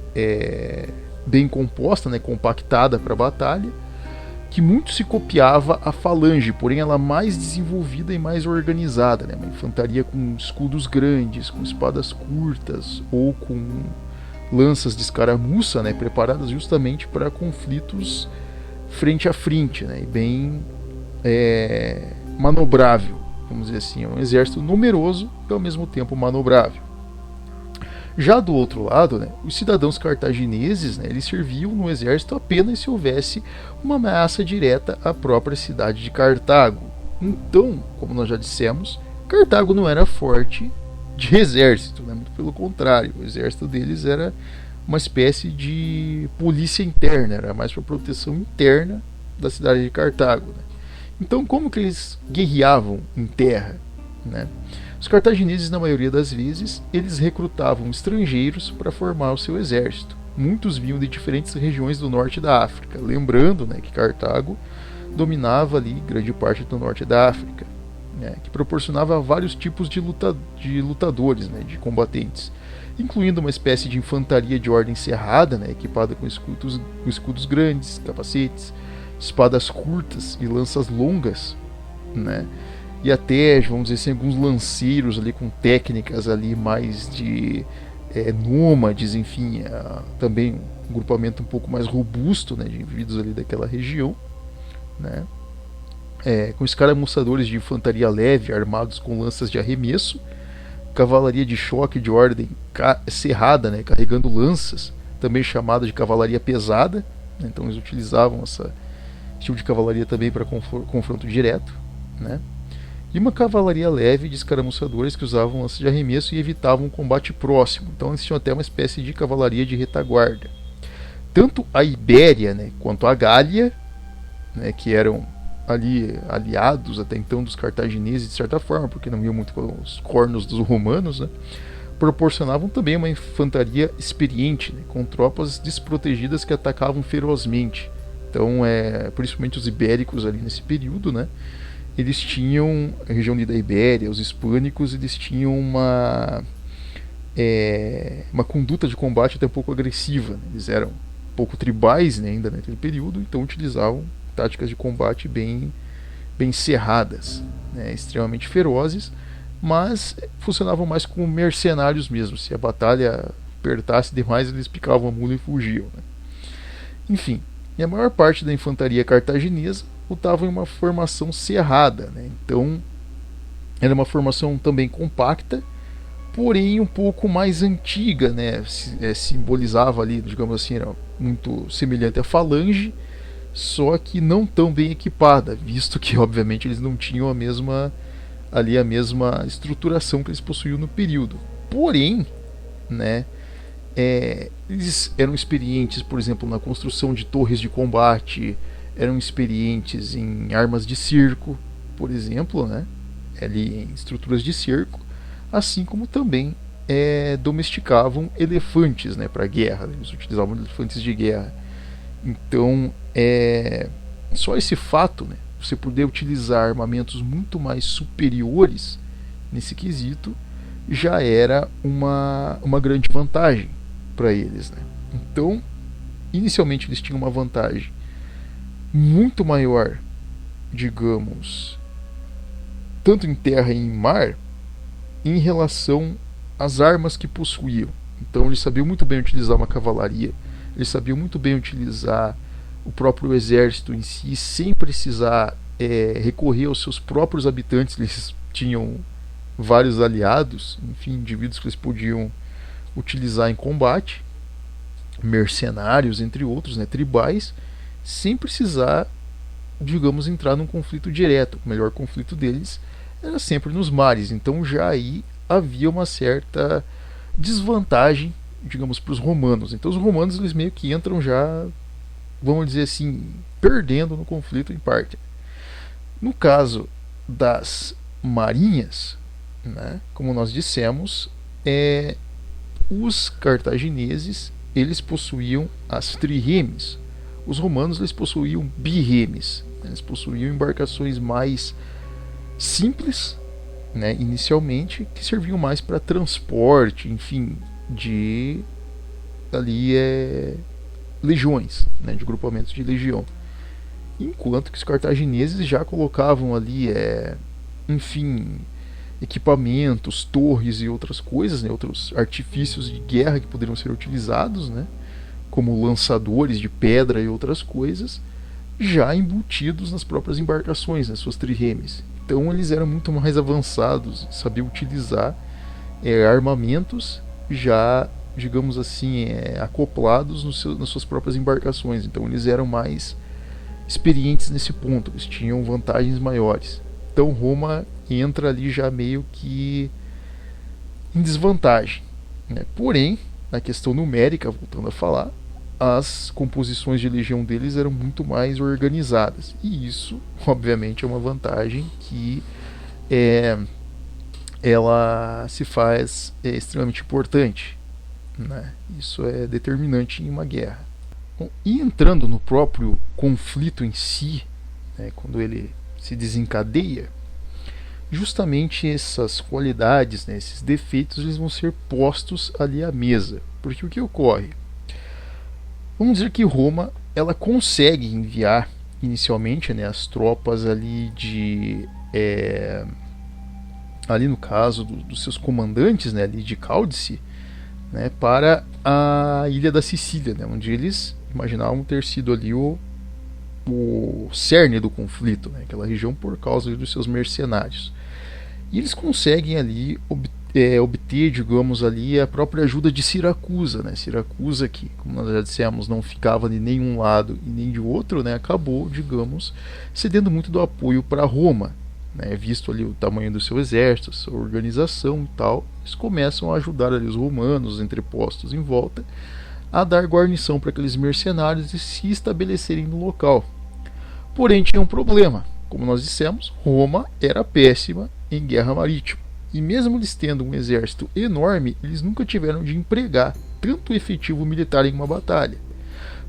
bem composta, né, compactada para a batalha, que muito se copiava a falange, porém ela mais desenvolvida e mais organizada, né, uma infantaria com escudos grandes, com espadas curtas ou com lanças de escaramuça, né, preparadas justamente para conflitos frente a frente, né, e bem manobrável, vamos dizer assim, é um exército numeroso e ao mesmo tempo manobrável. Já do outro lado, né, os cidadãos cartagineses, né, eles serviam no exército apenas se houvesse uma ameaça direta à própria cidade de Cartago. Então, como nós já dissemos, Cartago não era forte de exército, né? Muito pelo contrário, o exército deles era uma espécie de polícia interna, era mais para proteção interna da cidade de Cartago, né? Então, como que eles guerreavam em terra, né? Os cartagineses, na maioria das vezes, eles recrutavam estrangeiros para formar o seu exército. Muitos vinham de diferentes regiões do norte da África, lembrando, né, que Cartago dominava ali grande parte do norte da África, né, que proporcionava vários tipos de lutadores, né, de combatentes, incluindo uma espécie de infantaria de ordem cerrada, né, equipada com escudos grandes, capacetes, espadas curtas e lanças longas, né, e até, vamos dizer assim, alguns lanceiros ali com técnicas ali mais de nômades, enfim, também um grupamento um pouco mais robusto, né, de indivíduos ali daquela região, né, com escaramuçadores de infantaria leve armados com lanças de arremesso, cavalaria de choque de ordem cerrada, né, carregando lanças, também chamada de cavalaria pesada, né, então eles utilizavam esse tipo de cavalaria também para confronto direto, né, e uma cavalaria leve de escaramuçadores que usavam lanças de arremesso e evitavam um combate próximo. Então eles tinham até uma espécie de cavalaria de retaguarda. Tanto a Ibéria, né, quanto a Gália, né, que eram ali aliados até então dos cartagineses de certa forma, porque não iam muito com os cornos dos romanos, né, proporcionavam também uma infantaria experiente, né, com tropas desprotegidas que atacavam ferozmente. Então, principalmente os ibéricos ali nesse período, né, eles tinham, a região da Ibéria, os hispânicos, eles tinham uma conduta de combate até um pouco agressiva, né? Eles eram um pouco tribais, né, ainda naquele período, então utilizavam táticas de combate bem cerradas, né, extremamente ferozes, mas funcionavam mais como mercenários mesmo. Se a batalha apertasse demais, eles picavam a mula e fugiam, né? Enfim, e a maior parte da infantaria cartaginesa lutava em uma formação cerrada, né? Então era uma formação também compacta, porém um pouco mais antiga, né? Simbolizava ali, digamos assim, era muito semelhante à falange, só que não tão bem equipada, visto que obviamente eles não tinham a mesma estruturação que eles possuíam no período. Porém, né, eles eram experientes, por exemplo, na construção de torres de combate, eram experientes em armas de cerco, por exemplo, né, ali em estruturas de cerco, assim como também domesticavam elefantes, né, para guerra. Eles utilizavam elefantes de guerra. Então, só esse fato, né, você poder utilizar armamentos muito mais superiores nesse quesito já era uma grande vantagem para eles, né? Então, inicialmente eles tinham uma vantagem muito maior, digamos, tanto em terra e em mar, em relação às armas que possuíam. Então eles sabiam muito bem utilizar uma cavalaria, eles sabiam muito bem utilizar o próprio exército em si, sem precisar recorrer aos seus próprios habitantes. Eles tinham vários aliados, enfim, indivíduos que eles podiam utilizar em combate, mercenários, entre outros, né, tribais, sem precisar, digamos, entrar num conflito direto. O melhor conflito deles era sempre nos mares, então já aí havia uma certa desvantagem, digamos, para os romanos. Então os romanos, eles meio que entram já, vamos dizer assim, perdendo no conflito em parte. No caso das marinhas, né, como nós dissemos, os cartagineses, eles possuíam as triremes. Os romanos, eles possuíam biremes. Eles possuíam embarcações mais simples, né, inicialmente, que serviam mais para transporte, enfim, de ali legiões, né, de grupamentos de legião. Enquanto que os cartagineses já colocavam ali, enfim, equipamentos, torres e outras coisas, né, outros artifícios de guerra que poderiam ser utilizados, né, como lançadores de pedra e outras coisas, já embutidos nas próprias embarcações, nas suas triremes. Então eles eram muito mais avançados, sabiam utilizar armamentos já, digamos assim, acoplados nas suas próprias embarcações. Então eles eram mais experientes nesse ponto, eles tinham vantagens maiores. Então Roma entra ali já meio que em desvantagem, né? Porém, na questão numérica, voltando a falar, as composições de legião deles eram muito mais organizadas. E isso, obviamente, é uma vantagem que ela se faz extremamente importante, né? Isso é determinante em uma guerra. Bom, e entrando no próprio conflito em si, né, quando ele se desencadeia, justamente essas qualidades, né, esses defeitos, eles vão ser postos ali à mesa. Porque o que ocorre? Vamos dizer que Roma ela consegue enviar inicialmente, né, as tropas ali ali no caso dos seus comandantes, né, ali de Cáldice, né, para a ilha da Sicília, né, onde eles imaginavam ter sido ali o cerne do conflito, né, aquela região, por causa dos seus mercenários. E eles conseguem ali obter, digamos, ali a própria ajuda de Siracusa, né? Siracusa, que, como nós já dissemos, não ficava de nenhum lado e nem de outro, né? Acabou, digamos, cedendo muito do apoio para Roma, né? Visto ali o tamanho do seu exército, sua organização e tal, eles começam a ajudar ali os romanos, os entrepostos em volta, a dar guarnição para aqueles mercenários e se estabelecerem no local. Porém, tinha um problema. Como nós dissemos, Roma era péssima em guerra marítima. E mesmo eles tendo um exército enorme, eles nunca tiveram de empregar tanto efetivo militar em uma batalha.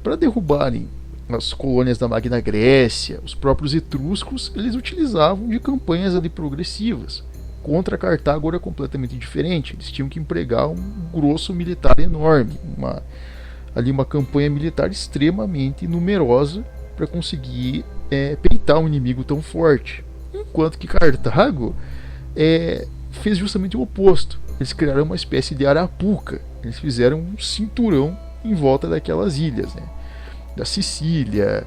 Para derrubarem as colônias da Magna Grécia, os próprios etruscos, eles utilizavam de campanhas ali progressivas. Contra Cartago era completamente diferente. Eles tinham que empregar um grosso militar enorme, uma campanha militar extremamente numerosa para conseguir peitar um inimigo tão forte. Enquanto que Cartago fez justamente o oposto. Eles criaram uma espécie de arapuca. Eles fizeram um cinturão em volta daquelas ilhas, né? Da Sicília,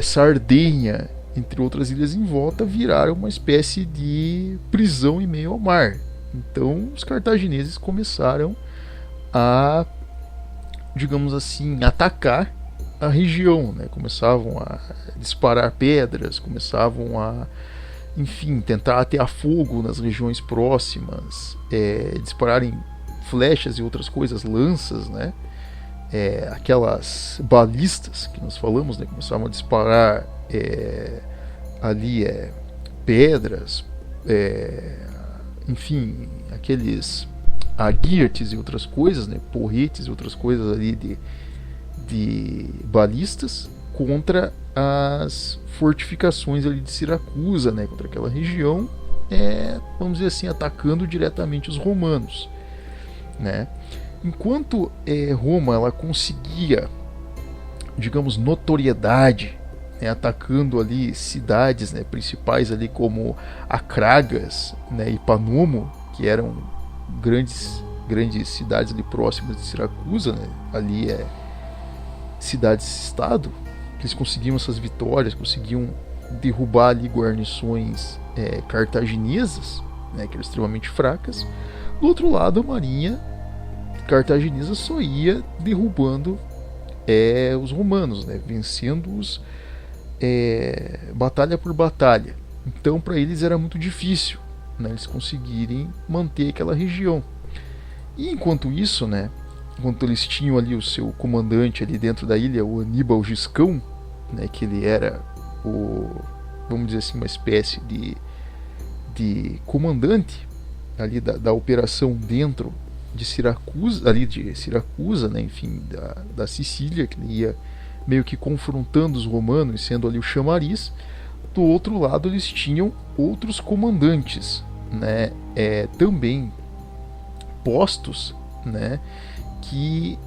Sardenha, entre outras ilhas em volta, viraram uma espécie de prisão em meio ao mar. Então os cartagineses começaram a, digamos assim, atacar a região, né? Começavam a disparar pedras, começavam a, enfim, tentar atear fogo nas regiões próximas, dispararem flechas e outras coisas, lanças, né? Aquelas balistas que nós falamos, né? Começavam a disparar ali pedras, enfim, aqueles aguirtes e outras coisas, né? Porretes e outras coisas ali de balistas contra as fortificações ali de Siracusa, né, contra aquela região, vamos dizer assim, atacando diretamente os romanos, né? Enquanto Roma ela conseguia, digamos, notoriedade, né, atacando ali cidades, né, principais ali como Acragas, né, e Panomo, que eram grandes cidades ali próximas de Siracusa, né, ali cidades-estado, que eles conseguiam essas vitórias, conseguiam derrubar ali guarnições cartaginesas, né, que eram extremamente fracas. Do outro lado, a marinha cartaginesa só ia derrubando os romanos, né, vencendo-os batalha por batalha. Então, para eles era muito difícil, né, eles conseguirem manter aquela região. E enquanto isso, né, enquanto eles tinham ali o seu comandante ali dentro da ilha, o Aníbal Giscão, né, que ele era vamos dizer assim, uma espécie de comandante ali da operação dentro de Siracusa, né, enfim, da Sicília, que ia meio que confrontando os romanos, sendo ali o chamariz. Do outro lado, eles tinham outros comandantes, né, também postos, né, que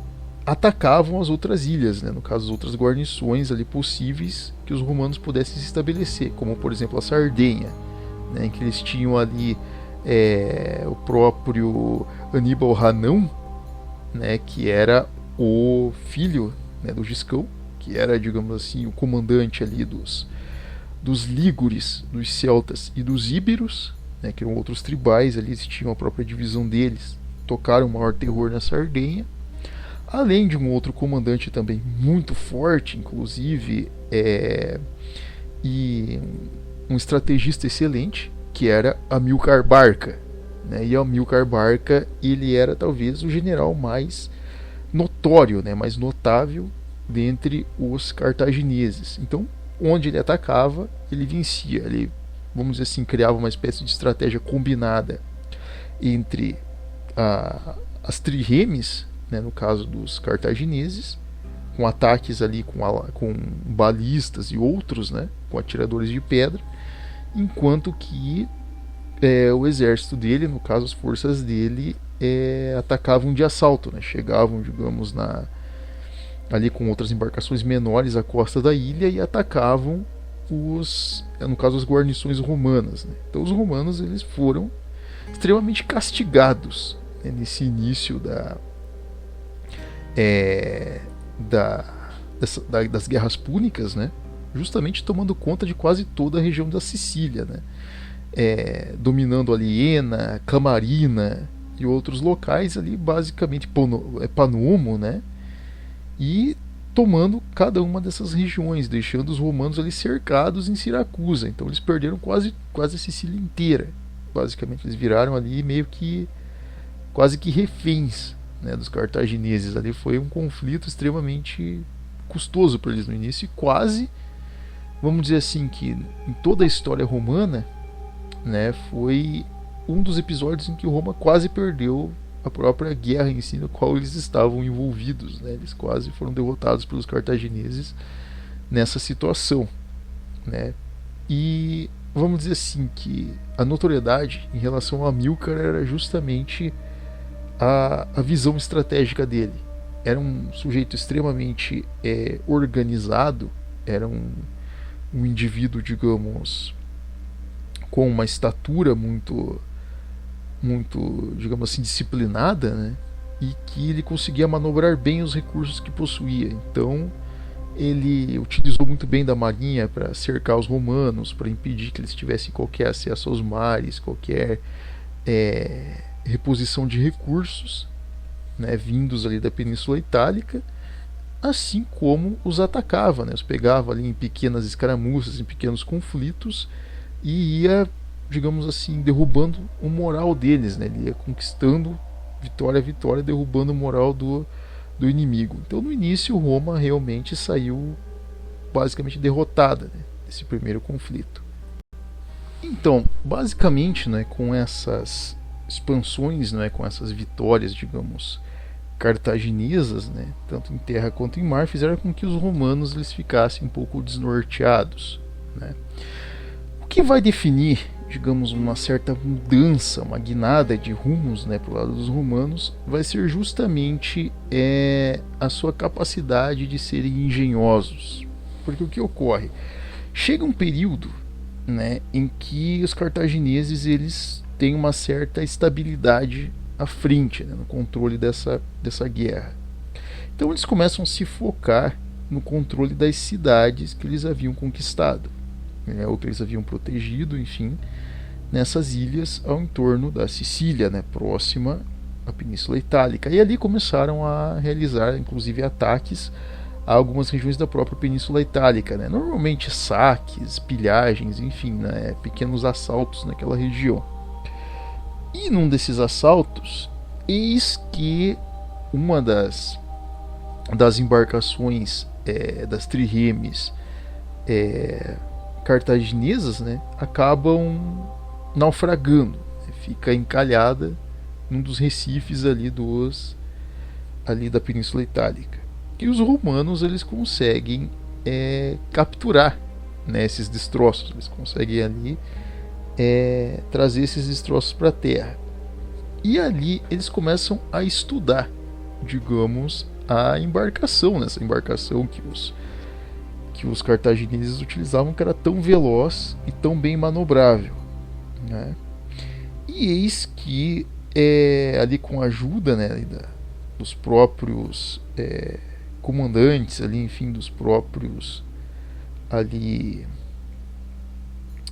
atacavam as outras ilhas, né, no caso as outras guarnições ali possíveis que os romanos pudessem se estabelecer, como por exemplo a Sardenha, né, em que eles tinham ali o próprio Aníbal Ranão, né, que era o filho, né, do Giscão, que era, digamos assim, o comandante ali dos lígures, dos celtas e dos íberos, né, que eram outros tribais ali, eles tinham a própria divisão deles, tocaram o maior terror na Sardenha, além de um outro comandante também muito forte, inclusive, e um estrategista excelente, que era Amilcar Barca, né? E Amilcar Barca, ele era talvez o general mais notório, né, mais notável dentre os cartagineses. Então, onde ele atacava, ele vencia. Ele, vamos dizer assim, criava uma espécie de estratégia combinada entre as trirremes, né, no caso dos cartagineses, com ataques ali com balistas e outros, né, com atiradores de pedra, enquanto que o exército dele, no caso as forças dele, atacavam de assalto, né, chegavam, digamos, ali com outras embarcações menores à costa da ilha e atacavam no caso, as guarnições romanas, né. Então os romanos eles foram extremamente castigados, né, nesse início das guerras púnicas, né, justamente tomando conta de quase toda a região da Sicília, né, dominando ali Ena, Camarina e outros locais ali, basicamente Panomo, né, e tomando cada uma dessas regiões, deixando os romanos ali cercados em Siracusa. Então eles perderam quase a Sicília inteira. Basicamente eles viraram ali meio que quase que reféns, né, dos cartagineses. Ali foi um conflito extremamente custoso para eles no início e quase, vamos dizer assim, que em toda a história romana, né, foi um dos episódios em que Roma quase perdeu a própria guerra em si, no qual eles estavam envolvidos, né? Eles quase foram derrotados pelos cartagineses nessa situação, né? E vamos dizer assim que a notoriedade em relação a Amílcar era justamente a visão estratégica dele. Era um sujeito extremamente organizado, era um indivíduo, digamos, com uma estatura muito, digamos assim, disciplinada, né? E que ele conseguia manobrar bem os recursos que possuía. Então ele utilizou muito bem da marinha para cercar os romanos, para impedir que eles tivessem qualquer acesso aos mares, qualquer reposição de recursos, né, vindos ali da Península Itálica, assim como os atacava, né, os pegava ali em pequenas escaramuças, em pequenos conflitos e ia, digamos assim, derrubando o moral deles, né? Ele ia conquistando vitória a vitória, derrubando o moral do inimigo. Então no início Roma realmente saiu basicamente derrotada, né, desse primeiro conflito. Então, basicamente, né, com essas expansões, né, com essas vitórias, digamos, cartaginesas, né, tanto em terra quanto em mar, fizeram com que os romanos eles ficassem um pouco desnorteados, né. O que vai definir, digamos, uma certa mudança, uma guinada de rumos, né, para o lado dos romanos, vai ser justamente a sua capacidade de serem engenhosos. Porque o que ocorre? Chega um período, né, em que os cartagineses eles têm uma certa estabilidade à frente, né, no controle dessa guerra. Então eles começam a se focar no controle das cidades que eles haviam conquistado, né, ou que eles haviam protegido, enfim, nessas ilhas ao entorno da Sicília, né, próxima à Península Itálica. E ali começaram a realizar, inclusive, ataques a algumas regiões da própria Península Itálica, né, normalmente saques, pilhagens, enfim, né, pequenos assaltos naquela região. E num desses assaltos, eis que uma das embarcações das triremes cartaginesas, né, acabam naufragando, né, fica encalhada num dos recifes ali da Península Itálica. E os romanos eles conseguem capturar, né, esses destroços, eles conseguem ali trazer esses destroços para a terra. E ali eles começam a estudar, digamos, a embarcação, essa embarcação que os cartagineses utilizavam, que era tão veloz e tão bem manobrável, né? E eis que ali com a ajuda, né, dos próprios comandantes ali, enfim, dos próprios ali,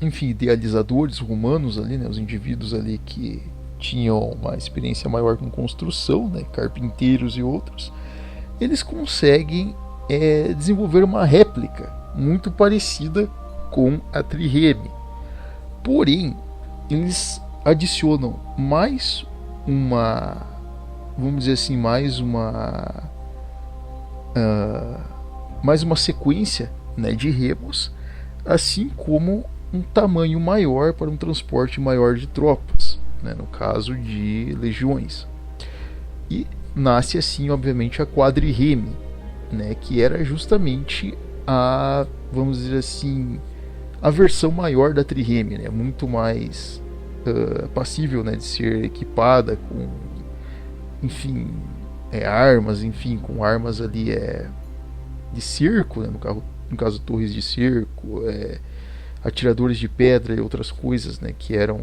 enfim, idealizadores romanos ali, né, os indivíduos ali que tinham uma experiência maior com construção, né, carpinteiros e outros, eles conseguem desenvolver uma réplica muito parecida com a trireme. Porém, eles adicionam mais uma, vamos dizer assim, mais uma sequência, né, de remos, assim como um tamanho maior para um transporte maior de tropas, né, no caso de legiões. E nasce assim, obviamente, a quadrireme, né, que era justamente a, vamos dizer assim, a versão maior da trireme, né, muito mais passível, né, de ser equipada com, enfim, armas, enfim, com armas ali de cerco, né, no caso torres de cerco, atiradores de pedra e outras coisas, né, que eram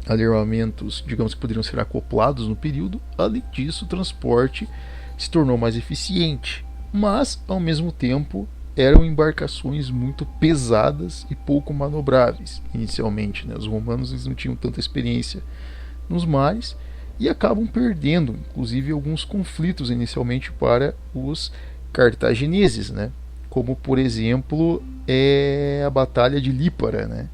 armamentos, digamos, que poderiam ser acoplados no período. Além disso, o transporte se tornou mais eficiente, mas ao mesmo tempo eram embarcações muito pesadas e pouco manobráveis inicialmente, né? Os romanos, eles não tinham tanta experiência nos mares e acabam perdendo, inclusive, alguns conflitos inicialmente para os cartagineses, né? Como, por exemplo, a Batalha de Lípara, né?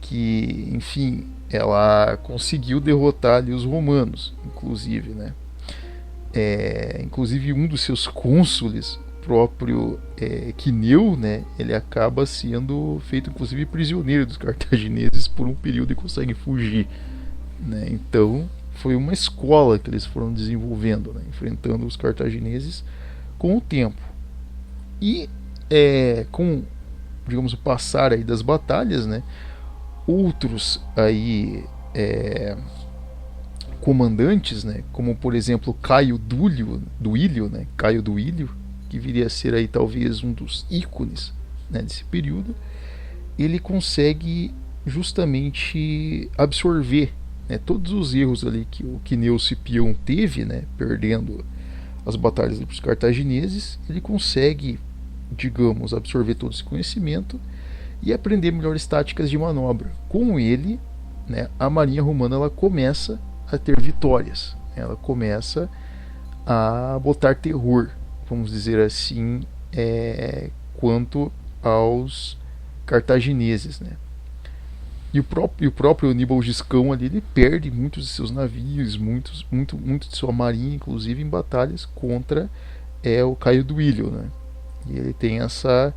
Que, enfim, ela conseguiu derrotar ali os romanos, inclusive, né? Inclusive um dos seus cônsules, próprio Quineu, né? Ele acaba sendo feito, inclusive, prisioneiro dos cartagineses por um período e consegue fugir, né? Então foi uma escola que eles foram desenvolvendo, né? Enfrentando os cartagineses com o tempo. E com, digamos, o passar aí das batalhas, né? Outros aí comandantes, né, como por exemplo Caio Duílio, né, Caio Duílio, que viria a ser aí talvez um dos ícones, né, desse período, ele consegue justamente absorver, né, todos os erros ali que o Quineu Cipião teve, né, perdendo as batalhas para os cartagineses. Ele consegue, digamos, absorver todo esse conhecimento e aprender melhores táticas de manobra. Com ele, né, a marinha romana ela começa a ter vitórias, ela começa a botar terror, vamos dizer assim, quanto aos cartagineses, né? E o próprio Aníbal Giscão ali, ele perde muitos de seus navios, muito de sua marinha, inclusive em batalhas contra o Caio Duílio, né? E ele tem essa,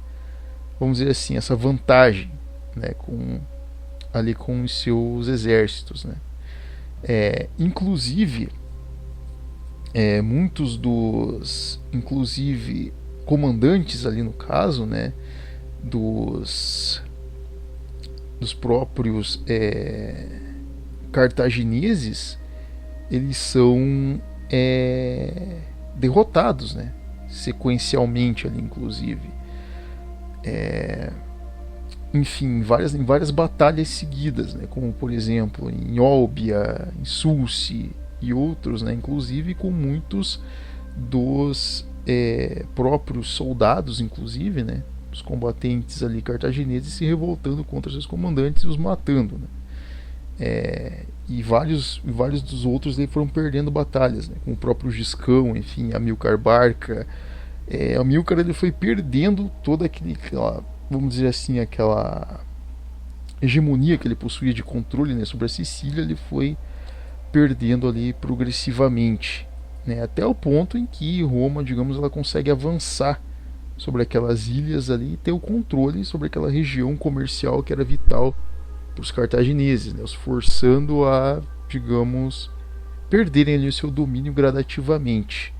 vamos dizer assim, essa vantagem, né, ali com os seus exércitos, né? Inclusive, muitos dos, inclusive, comandantes ali no caso, né, dos próprios cartagineses, eles são derrotados, né, sequencialmente ali, inclusive. Enfim, em várias batalhas seguidas, né, como por exemplo em Olbia, em Sulci e outros, né, inclusive com muitos dos próprios soldados, inclusive, né, os combatentes ali cartagineses se revoltando contra seus comandantes e os matando, né. E vários dos outros foram perdendo batalhas, né, como o próprio Giscão, enfim, Amilcar Barca. Amilcar ele foi perdendo toda aquela, vamos dizer assim, aquela hegemonia que ele possuía de controle, né, sobre a Sicília. Ele foi perdendo ali progressivamente, né, até o ponto em que Roma, digamos, ela consegue avançar sobre aquelas ilhas ali e ter o controle sobre aquela região comercial que era vital para os cartagineses, né, os forçando a, digamos, perderem ali o seu domínio gradativamente.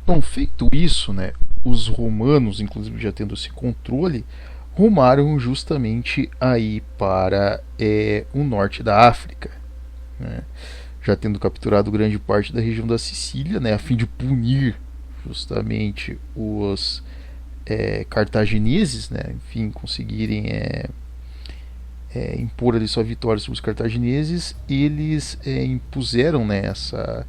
Bom, feito isso, né, os romanos, inclusive já tendo esse controle, rumaram justamente aí para o norte da África, né, já tendo capturado grande parte da região da Sicília, né, a fim de punir justamente os cartagineses, né, enfim, conseguirem impor ali sua vitória sobre os cartagineses. Eles impuseram, né, essa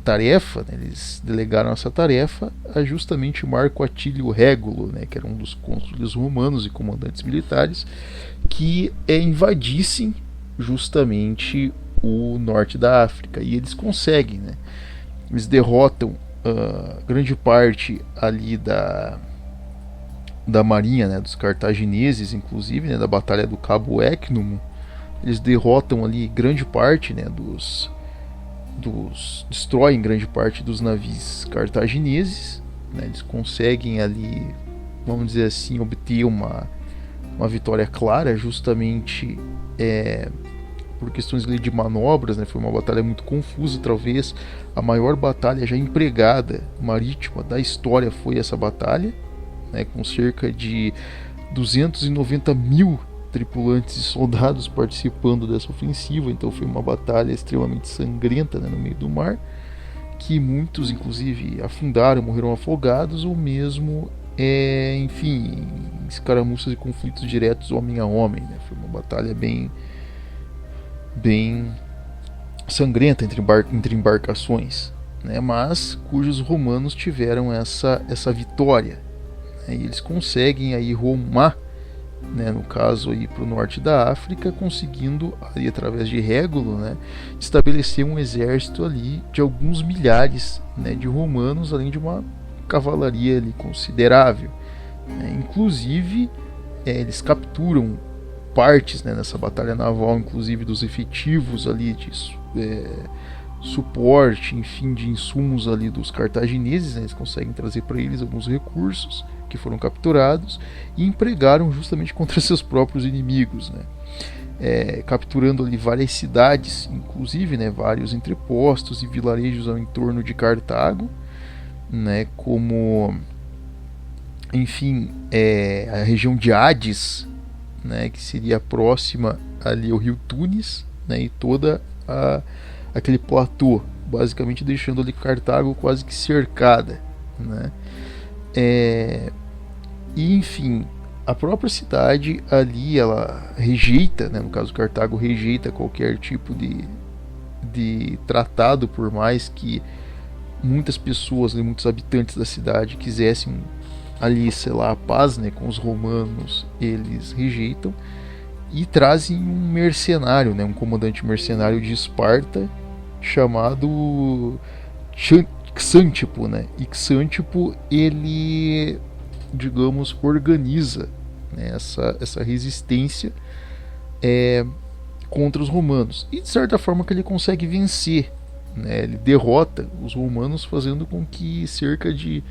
tarefa, né, eles delegaram essa tarefa a justamente Marco Atílio Régulo, né, que era um dos cônsules romanos e comandantes militares, que invadissem justamente o norte da África. E eles conseguem, né, eles derrotam grande parte ali da marinha, né, dos cartagineses, inclusive, né, da batalha do Cabo Equinum. Eles derrotam ali grande parte, né, destroem grande parte dos navios cartagineses, né, eles conseguem ali, vamos dizer assim, obter uma vitória clara, justamente por questões ali de manobras, né? Foi uma batalha muito confusa, talvez a maior batalha já empregada marítima da história foi essa batalha, né? Com cerca de 290 mil tripulantes e soldados participando dessa ofensiva. Então foi uma batalha extremamente sangrenta, né? No meio do mar, que muitos inclusive afundaram, morreram afogados, ou mesmo enfim, escaramuças e conflitos diretos homem a homem, né? Foi uma batalha bem sangrenta entre embarcações, né? Mas cujos romanos tiveram essa vitória, né? E eles conseguem aí rumar, né, no caso aí para o norte da África, conseguindo ali através de Régulo, né, estabelecer um exército ali de alguns milhares, né, de romanos, além de uma cavalaria ali considerável, né? Inclusive eles capturam partes, né, nessa batalha naval, inclusive dos efetivos ali de suporte, enfim, de insumos ali dos cartagineses, né? Eles conseguem trazer para eles alguns recursos que foram capturados e empregaram justamente contra seus próprios inimigos, né? Capturando ali várias cidades, inclusive, né, vários entrepostos e vilarejos ao entorno de Cartago, né, como, enfim, a região de Hades, né, que seria próxima ali ao rio Tunis, né, e toda aquele platô, basicamente deixando ali Cartago quase que cercada, né? E enfim, a própria cidade ali, ela rejeita, né, no caso Cartago rejeita qualquer tipo de tratado, por mais que muitas pessoas, né, muitos habitantes da cidade quisessem ali, sei lá, a paz, né, com os romanos. Eles rejeitam e trazem um mercenário, né, um comandante mercenário de Esparta chamado Xântipo, né? E Xântipo, ele, digamos, organiza, né, essa resistência contra os romanos, e de certa forma que ele consegue vencer, né? Ele derrota os romanos, fazendo com que cerca de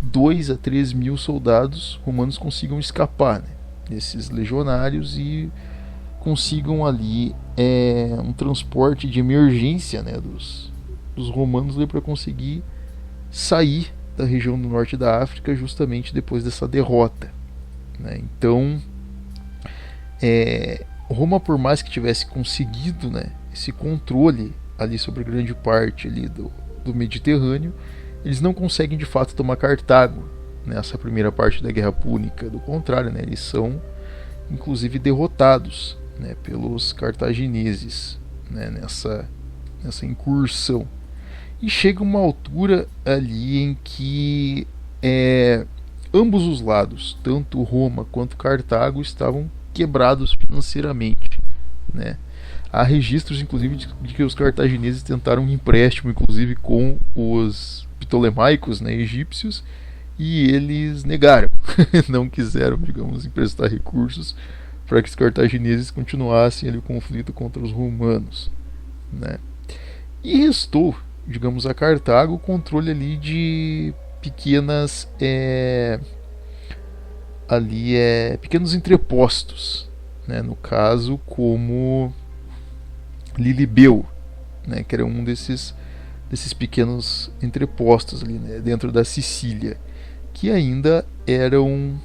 2 a 3 mil soldados romanos consigam escapar, né, desses legionários, e consigam ali um transporte de emergência, né, dos romanos para conseguir sair da região do norte da África justamente depois dessa derrota, né? Então Roma, por mais que tivesse conseguido, né, esse controle ali sobre grande parte ali do Mediterrâneo, eles não conseguem de fato tomar Cartago nessa primeira parte da Guerra Púnica. Do contrário, né, eles são inclusive derrotados, né, pelos cartagineses, né, nessa incursão. E chega uma altura ali em que ambos os lados, tanto Roma quanto Cartago, estavam quebrados financeiramente, né? Há registros, inclusive, de que os cartagineses tentaram um empréstimo, inclusive, com os ptolemaicos, né, egípcios, e eles negaram, não quiseram, digamos, emprestar recursos para que os cartagineses continuassem ali o conflito contra os romanos, né? E restou, digamos, a Cartago o controle ali de pequenas pequenos entrepostos, né? No caso, como Lilibeu, né? Que era um desses pequenos entrepostos ali, né, dentro da Sicília, que ainda eram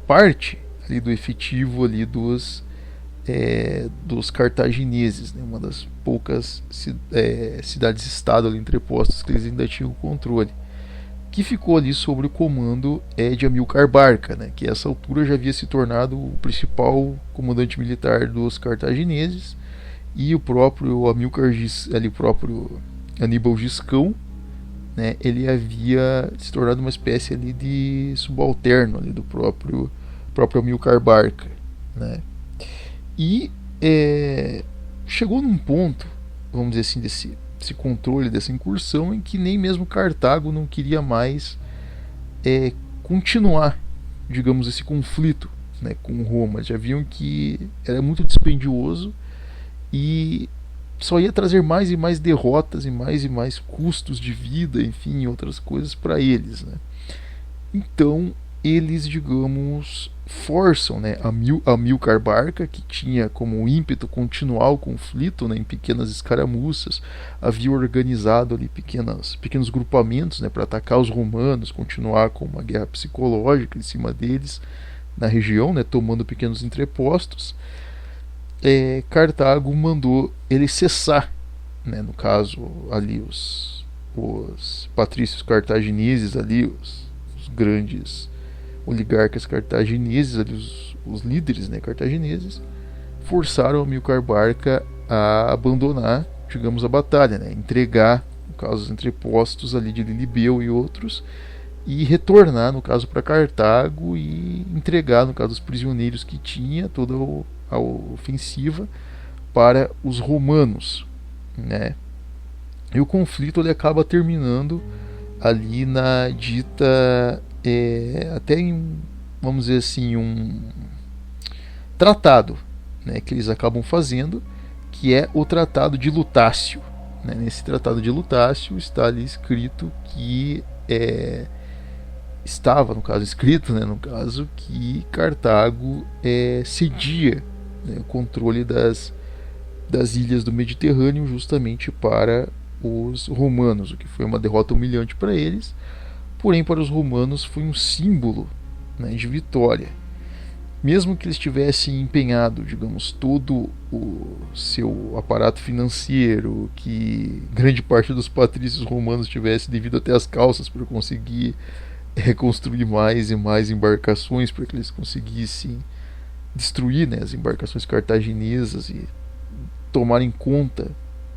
parte ali do efetivo ali dos cartagineses, né? Uma das poucas cidades-estado ali entrepostas que eles ainda tinham controle, que ficou ali sob o comando de Amílcar Barca, né? Que a essa altura já havia se tornado o principal comandante militar dos cartagineses, e o próprio o próprio Aníbal Giscão, né? Ele havia se tornado uma espécie ali de subalterno ali do próprio Amílcar Barca, né? E chegou num ponto, vamos dizer assim, desse controle, dessa incursão, em que nem mesmo Cartago não queria mais continuar, digamos, esse conflito, né, com Roma. Já viam que era muito dispendioso e só ia trazer mais e mais derrotas e mais custos de vida, enfim, outras coisas para eles, né? Então eles, digamos, forçam, né, Amilcar Barca, que tinha como ímpeto continuar o conflito, né, em pequenas escaramuças, havia organizado ali pequenos grupamentos, né, para atacar os romanos, continuar com uma guerra psicológica em cima deles na região, né, tomando pequenos entrepostos. Cartago mandou ele cessar, né, no caso ali os patrícios cartagineses ali, os grandes oligarcas cartagineses, ali, os líderes, né, cartagineses, forçaram Amilcar Barca a abandonar, digamos, a batalha, né, entregar, no caso, os entrepostos ali de Lilibeu e outros, e retornar, no caso, para Cartago e entregar, no caso, os prisioneiros que tinha, toda a ofensiva para os romanos, né. E o conflito ele acaba terminando ali na dita até em, vamos dizer assim, um tratado, né, que eles acabam fazendo, que é o Tratado de Lutácio, né. Nesse Tratado de Lutácio está ali escrito que estava, no caso, escrito, né, no caso, que Cartago cedia, né, o controle das ilhas do Mediterrâneo justamente para os romanos, o que foi uma derrota humilhante para eles, porém para os romanos foi um símbolo, né, de vitória. Mesmo que eles tivessem empenhado, digamos, todo o seu aparato financeiro, que grande parte dos patrícios romanos tivesse devido até as calças para conseguir reconstruir mais e mais embarcações para que eles conseguissem destruir, né, as embarcações cartaginesas e tomarem conta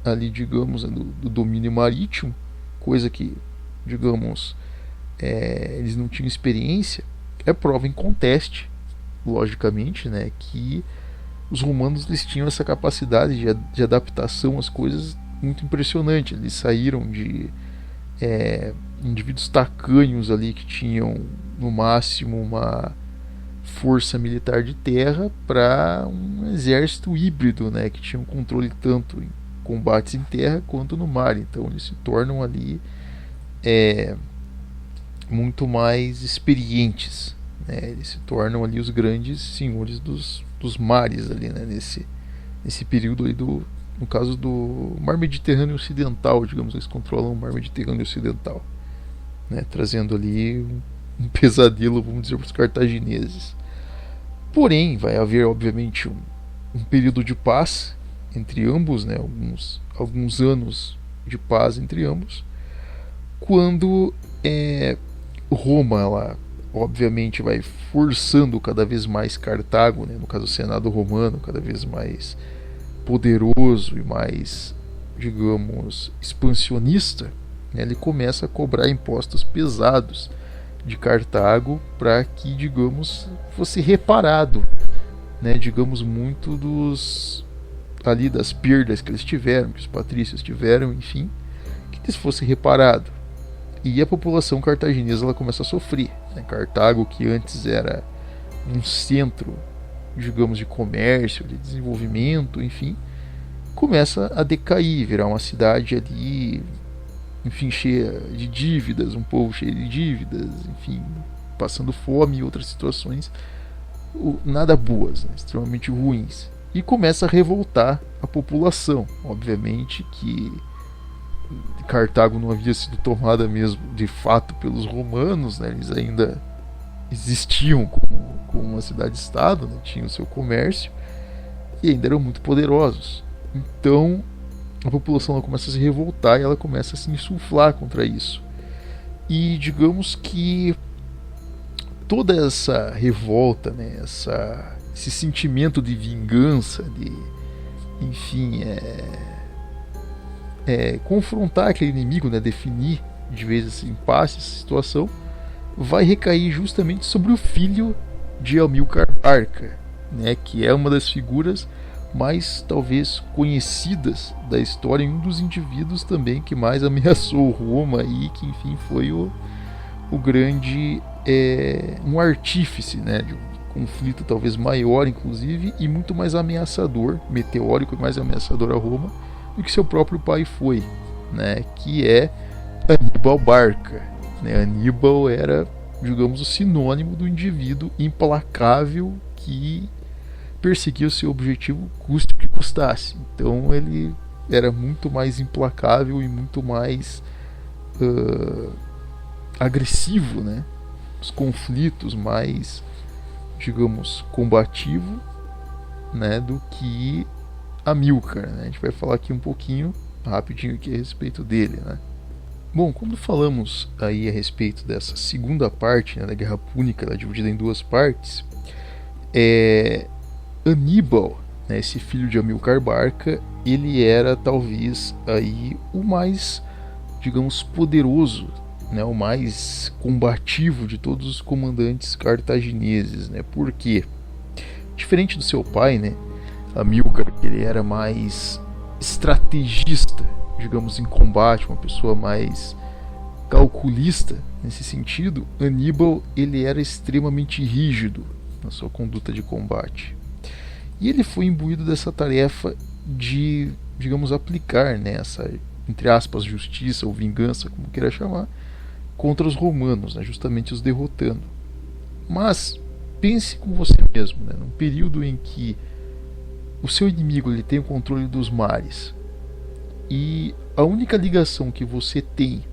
ali, digamos, do domínio marítimo, coisa que, digamos, eles não tinham experiência. É prova em conteste, logicamente, né, que os romanos eles tinham essa capacidade de adaptação às coisas muito impressionante. Eles saíram de indivíduos tacanhos ali que tinham no máximo uma força militar de terra para um exército híbrido, né, que tinha um controle tanto em combates em terra quanto no mar. Então eles se tornam ali muito mais experientes, né? Eles se tornam ali os grandes senhores dos mares ali, né? Nesse período ali no caso do Mar Mediterrâneo Ocidental, digamos, eles controlam o Mar Mediterrâneo Ocidental, né? Trazendo ali um pesadelo, vamos dizer, para os cartagineses. Porém, vai haver obviamente um período de paz entre ambos, né? Alguns anos de paz entre ambos, quando Roma, ela obviamente vai forçando cada vez mais Cartago, né, no caso o Senado romano, cada vez mais poderoso e mais, digamos, expansionista, né, ele começa a cobrar impostos pesados de Cartago para que, digamos, fosse reparado, né, digamos, muito das perdas que eles tiveram, que os patrícios tiveram, enfim, que isso fosse reparado. E a população cartaginesa ela começa a sofrer, né? Cartago, que antes era um centro, digamos, de comércio, de desenvolvimento, enfim, começa a decair, virar uma cidade ali, enfim, cheia de dívidas, um povo cheio de dívidas, enfim, passando fome e outras situações nada boas, né? Extremamente ruins. E começa a revoltar a população. Obviamente que Cartago não havia sido tomada mesmo de fato pelos romanos, né? Eles ainda existiam como uma cidade-estado, né? Tinham o seu comércio e ainda eram muito poderosos. Então a população ela começa a se revoltar e ela começa a se insuflar contra isso. E digamos que toda essa revolta, né? Esse sentimento de vingança, enfim, confrontar aquele inimigo, né, definir de vez esse impasse, essa situação, vai recair justamente sobre o filho de Amilcar Barca, né, que é uma das figuras mais talvez conhecidas da história e um dos indivíduos também que mais ameaçou Roma e que enfim foi o grande um artífice, né, de um conflito talvez maior inclusive e muito mais ameaçador, meteórico e mais ameaçador a Roma do que seu próprio pai foi, né, que é Aníbal Barca, né? Aníbal era digamos, o sinônimo do indivíduo implacável que perseguia o seu objetivo custe o que custasse. Então ele era muito mais implacável e muito mais agressivo, né? Os conflitos mais, digamos, combativo, né, do que Amílcar, né? A gente vai falar aqui um pouquinho rapidinho aqui a respeito dele, né? Bom, quando falamos aí a respeito dessa segunda parte, né, da Guerra Púnica, ela é dividida em duas partes, Aníbal, né, esse filho de Amílcar Barca, ele era talvez aí o mais, digamos, poderoso, né, o mais combativo de todos os comandantes cartagineses, né? Por quê? Diferente do seu pai, né, Amílcar, ele era mais estrategista, digamos, em combate, uma pessoa mais calculista nesse sentido. Aníbal, ele era extremamente rígido na sua conduta de combate. E ele foi imbuído dessa tarefa de, digamos, aplicar, né, essa, entre aspas, justiça ou vingança, como queira chamar, contra os romanos, né, justamente os derrotando. Mas pense com você mesmo, né, num período em que o seu inimigo ele tem o controle dos mares e a única ligação que você tem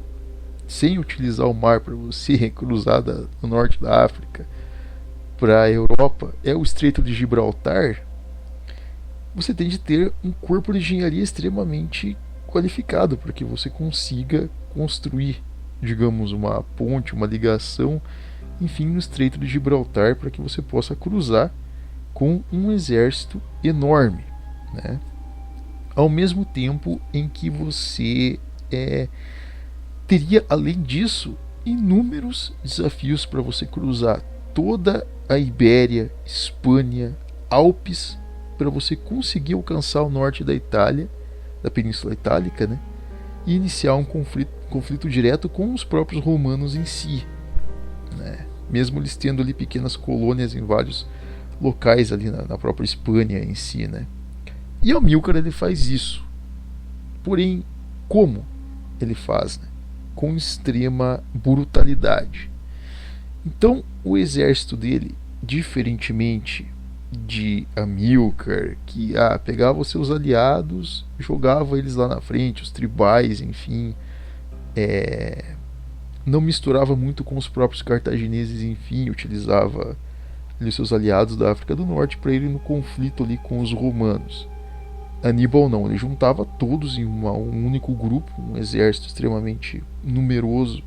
sem utilizar o mar para você cruzar do norte da África para a Europa é o Estreito de Gibraltar. Você tem de ter um corpo de engenharia extremamente qualificado para que você consiga construir, digamos, uma ponte, uma ligação, enfim, no Estreito de Gibraltar para que você possa cruzar com um exército enorme, né? Ao mesmo tempo em que você teria, além disso, inúmeros desafios para você cruzar toda a Ibéria, Espanha, Alpes, para você conseguir alcançar o norte da Itália, da Península Itálica, né? E iniciar um conflito direto com os próprios romanos em si, né? Mesmo eles tendo ali pequenas colônias em vários locais ali na própria Espanha em si, né? E Amílcar ele faz isso. Porém, como ele faz, né? Com extrema brutalidade. Então, o exército dele, diferentemente de Amílcar, que pegava os seus aliados, jogava eles lá na frente, os tribais, enfim, não misturava muito com os próprios cartagineses, enfim, utilizava ali seus aliados da África do Norte para ir no conflito ali com os romanos. Aníbal não, ele juntava todos em um único grupo, um exército extremamente numeroso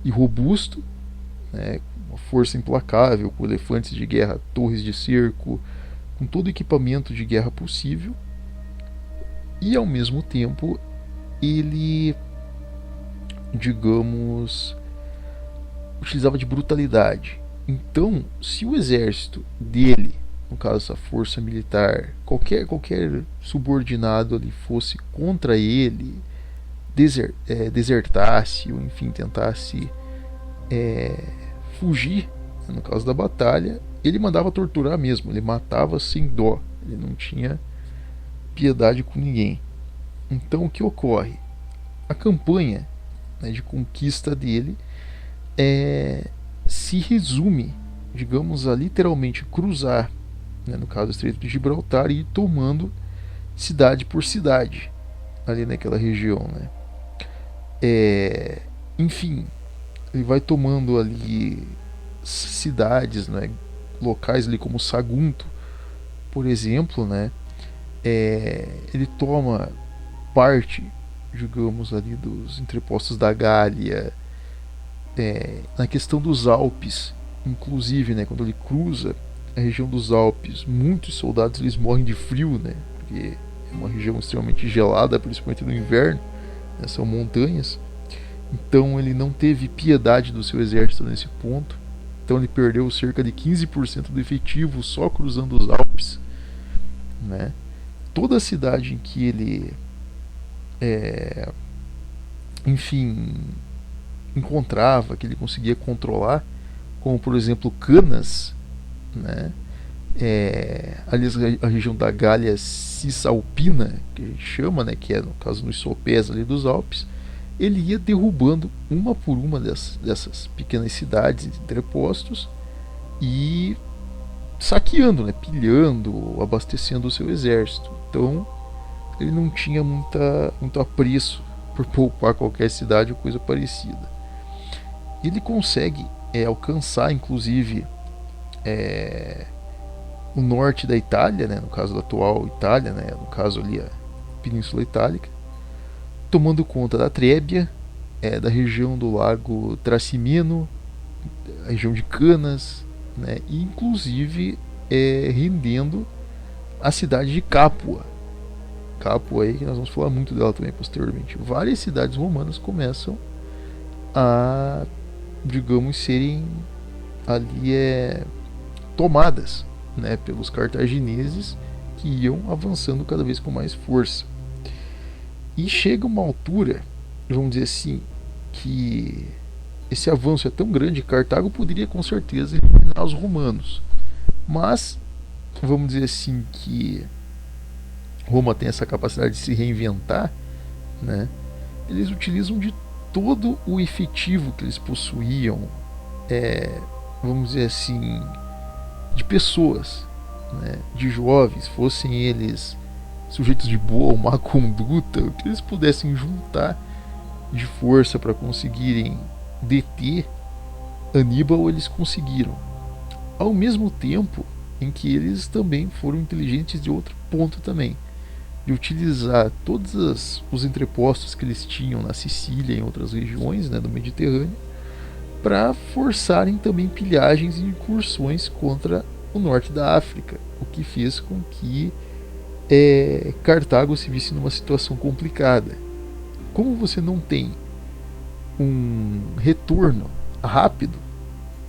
e robusto, né, uma força implacável, com elefantes de guerra, torres de cerco, com todo o equipamento de guerra possível, e ao mesmo tempo ele, digamos, utilizava de brutalidade. Então, se o exército dele, no caso essa força militar, qualquer subordinado ali fosse contra ele, desertasse ou enfim tentasse fugir, no caso da batalha, ele mandava torturar mesmo, ele matava sem dó, ele não tinha piedade com ninguém. Então o que ocorre? A campanha, né, de conquista dele se resume, digamos, a literalmente cruzar, né, no caso do Estreito de Gibraltar, e ir tomando cidade por cidade ali naquela região, né? Enfim, ele vai tomando ali cidades, né, locais ali como Sagunto, por exemplo, né? Ele toma parte, digamos, ali dos entrepostos da Gália, na questão dos Alpes, inclusive, né, quando ele cruza a região dos Alpes, muitos soldados eles morrem de frio, né, porque é uma região extremamente gelada, principalmente no inverno, né, são montanhas. Então ele não teve piedade do seu exército nesse ponto. Então ele perdeu cerca de 15% do efetivo só cruzando os Alpes, né? Toda a cidade em que ele enfim, encontrava, que ele conseguia controlar, como por exemplo Canas, né? Aliás, a região da Gália Cisalpina, que a gente chama, né? Que é no caso nos sopés ali dos Alpes, ele ia derrubando uma por uma dessas pequenas cidades, entrepostos, e saqueando, né, pilhando, abastecendo o seu exército. Então ele não tinha muito apreço por poupar qualquer cidade ou coisa parecida. Ele consegue alcançar, inclusive, o norte da Itália, né, no caso da atual Itália, né, no caso ali a Península Itálica, tomando conta da Trébia, da região do Lago Trasimeno, a região de Canas, né, e inclusive rendendo a cidade de Capua. Capua aí, que nós vamos falar muito dela também posteriormente. Várias cidades romanas começam a, digamos, serem ali tomadas, né, pelos cartagineses, que iam avançando cada vez com mais força. E chega uma altura, vamos dizer assim, que esse avanço é tão grande que Cartago poderia com certeza eliminar os romanos. Mas, vamos dizer assim, que Roma tem essa capacidade de se reinventar, né? Eles utilizam de todo o efetivo que eles possuíam, vamos dizer assim, de pessoas, né, de jovens, fossem eles sujeitos de boa ou má conduta, o que eles pudessem juntar de força para conseguirem deter Aníbal, eles conseguiram. Ao mesmo tempo em que eles também foram inteligentes de outro ponto também, de utilizar todos os entrepostos que eles tinham na Sicília e em outras regiões, né, do Mediterrâneo, para forçarem também pilhagens e incursões contra o norte da África, o que fez com que Cartago se visse numa situação complicada. Como você não tem um retorno rápido,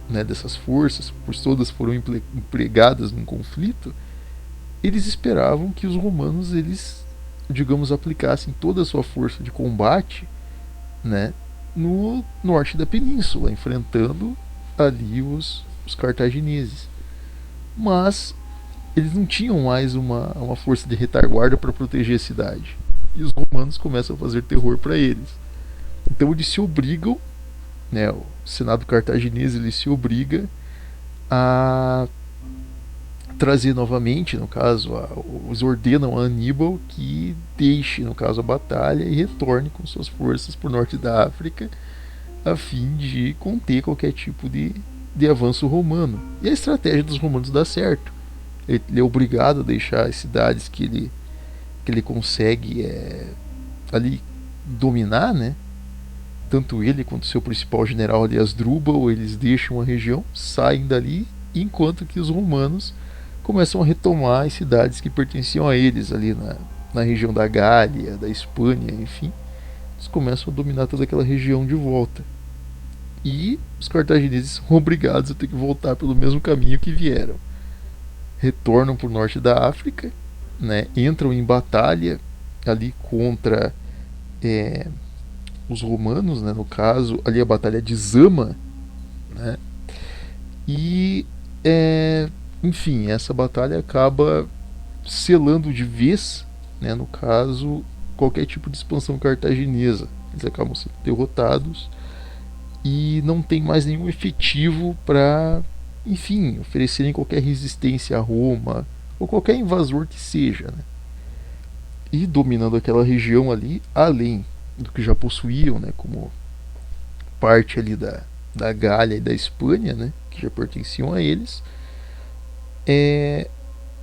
né, dessas forças, pois todas foram empregadas num conflito, eles esperavam que os romanos, eles, digamos, aplicassem toda a sua força de combate, né, no norte da península, enfrentando ali os cartagineses. Mas eles não tinham mais uma força de retaguarda para proteger a cidade. E os romanos começam a fazer terror para eles. Então eles se obrigam, né, o Senado cartaginês ele se obriga a trazer novamente, no caso, os ordenam a Aníbal que deixe, no caso, a batalha e retorne com suas forças para o norte da África, a fim de conter qualquer tipo de avanço romano. E a estratégia dos romanos dá certo. Ele é obrigado a deixar as cidades que ele consegue ali dominar, né? Tanto ele quanto seu principal general ali, Asdrúbal, eles deixam a região, saem dali, enquanto que os romanos começam a retomar as cidades que pertenciam a eles ali na região da Gália, da Espanha, enfim. Eles começam a dominar toda aquela região de volta. E os cartagineses são obrigados a ter que voltar pelo mesmo caminho que vieram. Retornam para o norte da África, né, entram em batalha ali contra os romanos, né, no caso ali a batalha de Zama, né, e enfim, essa batalha acaba selando de vez, né, no caso, qualquer tipo de expansão cartaginesa. Eles acabam sendo derrotados e não tem mais nenhum efetivo para, enfim, oferecerem qualquer resistência a Roma ou qualquer invasor que seja, né? E dominando aquela região ali, além do que já possuíam, né, como parte ali da Gália e da Espanha, né, que já pertenciam a eles,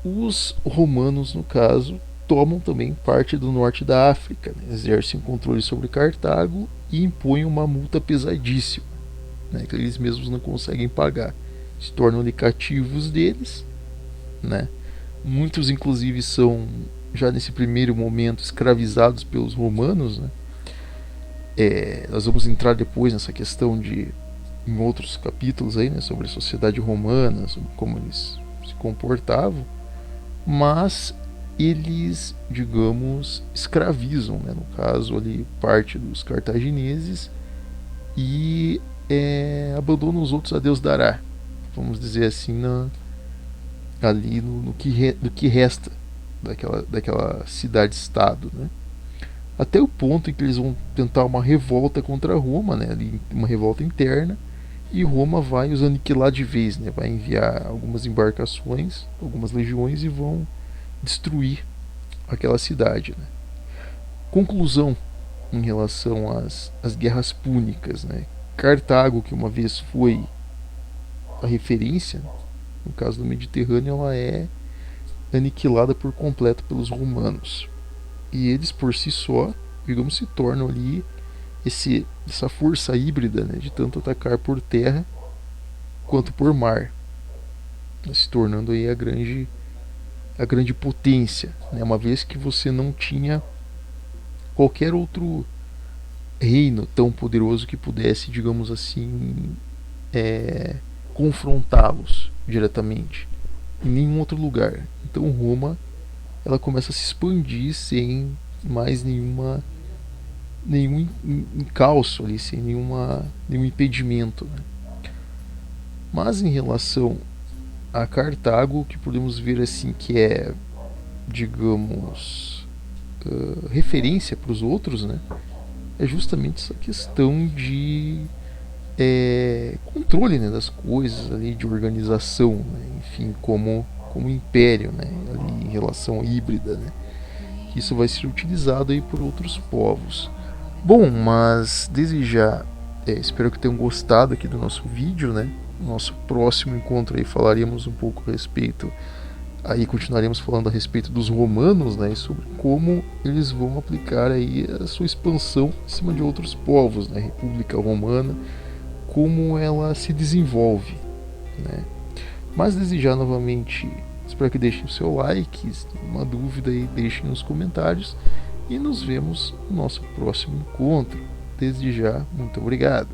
os romanos, no caso, tomam também parte do norte da África, né, exercem controle sobre Cartago e impõem uma multa pesadíssima, né, que eles mesmos não conseguem pagar. Se tornam ali cativos deles, né? Muitos inclusive são já nesse primeiro momento escravizados pelos romanos, né? Nós vamos entrar depois nessa questão em outros capítulos aí, né, sobre a sociedade romana, sobre como eles se comportavam, mas eles, digamos, escravizam, né, no caso ali parte dos cartagineses e abandonam os outros a Deus dará, vamos dizer assim, ali no que resta daquela cidade-estado, né? até o ponto em que eles vão tentar uma revolta contra Roma, né, ali, uma revolta interna, e Roma vai os aniquilar de vez, né, vai enviar algumas embarcações, algumas legiões e vão destruir aquela cidade. Né. Conclusão em relação às guerras púnicas. Né. Cartago, que uma vez foi a referência, no caso do Mediterrâneo, ela é aniquilada por completo pelos romanos. E eles por si só, digamos, se tornam ali essa força híbrida, né, de tanto atacar por terra quanto por mar, se tornando aí a grande potência, né, uma vez que você não tinha qualquer outro reino tão poderoso que pudesse, digamos assim, confrontá-los diretamente em nenhum outro lugar. Então Roma, ela começa a se expandir sem mais nenhum encalço ali, sem nenhum impedimento. Né? Mas em relação a Cartago, que podemos ver assim que é, digamos, referência para os outros, né? É justamente essa questão de controle, né, das coisas ali, de organização, né? Enfim, como império, né, ali em relação híbrida, né? Isso vai ser utilizado aí por outros povos. Bom, mas desde já espero que tenham gostado aqui do nosso vídeo, né? No nosso próximo encontro aí falaremos um pouco a respeito, aí continuaremos falando a respeito dos romanos, né? E sobre como eles vão aplicar aí a sua expansão em cima de outros povos, né? República Romana, como ela se desenvolve, né? Mas desde já novamente espero que deixem o seu like, se tem uma dúvida aí deixem nos comentários e nos vemos no nosso próximo encontro. Desde já, muito obrigado.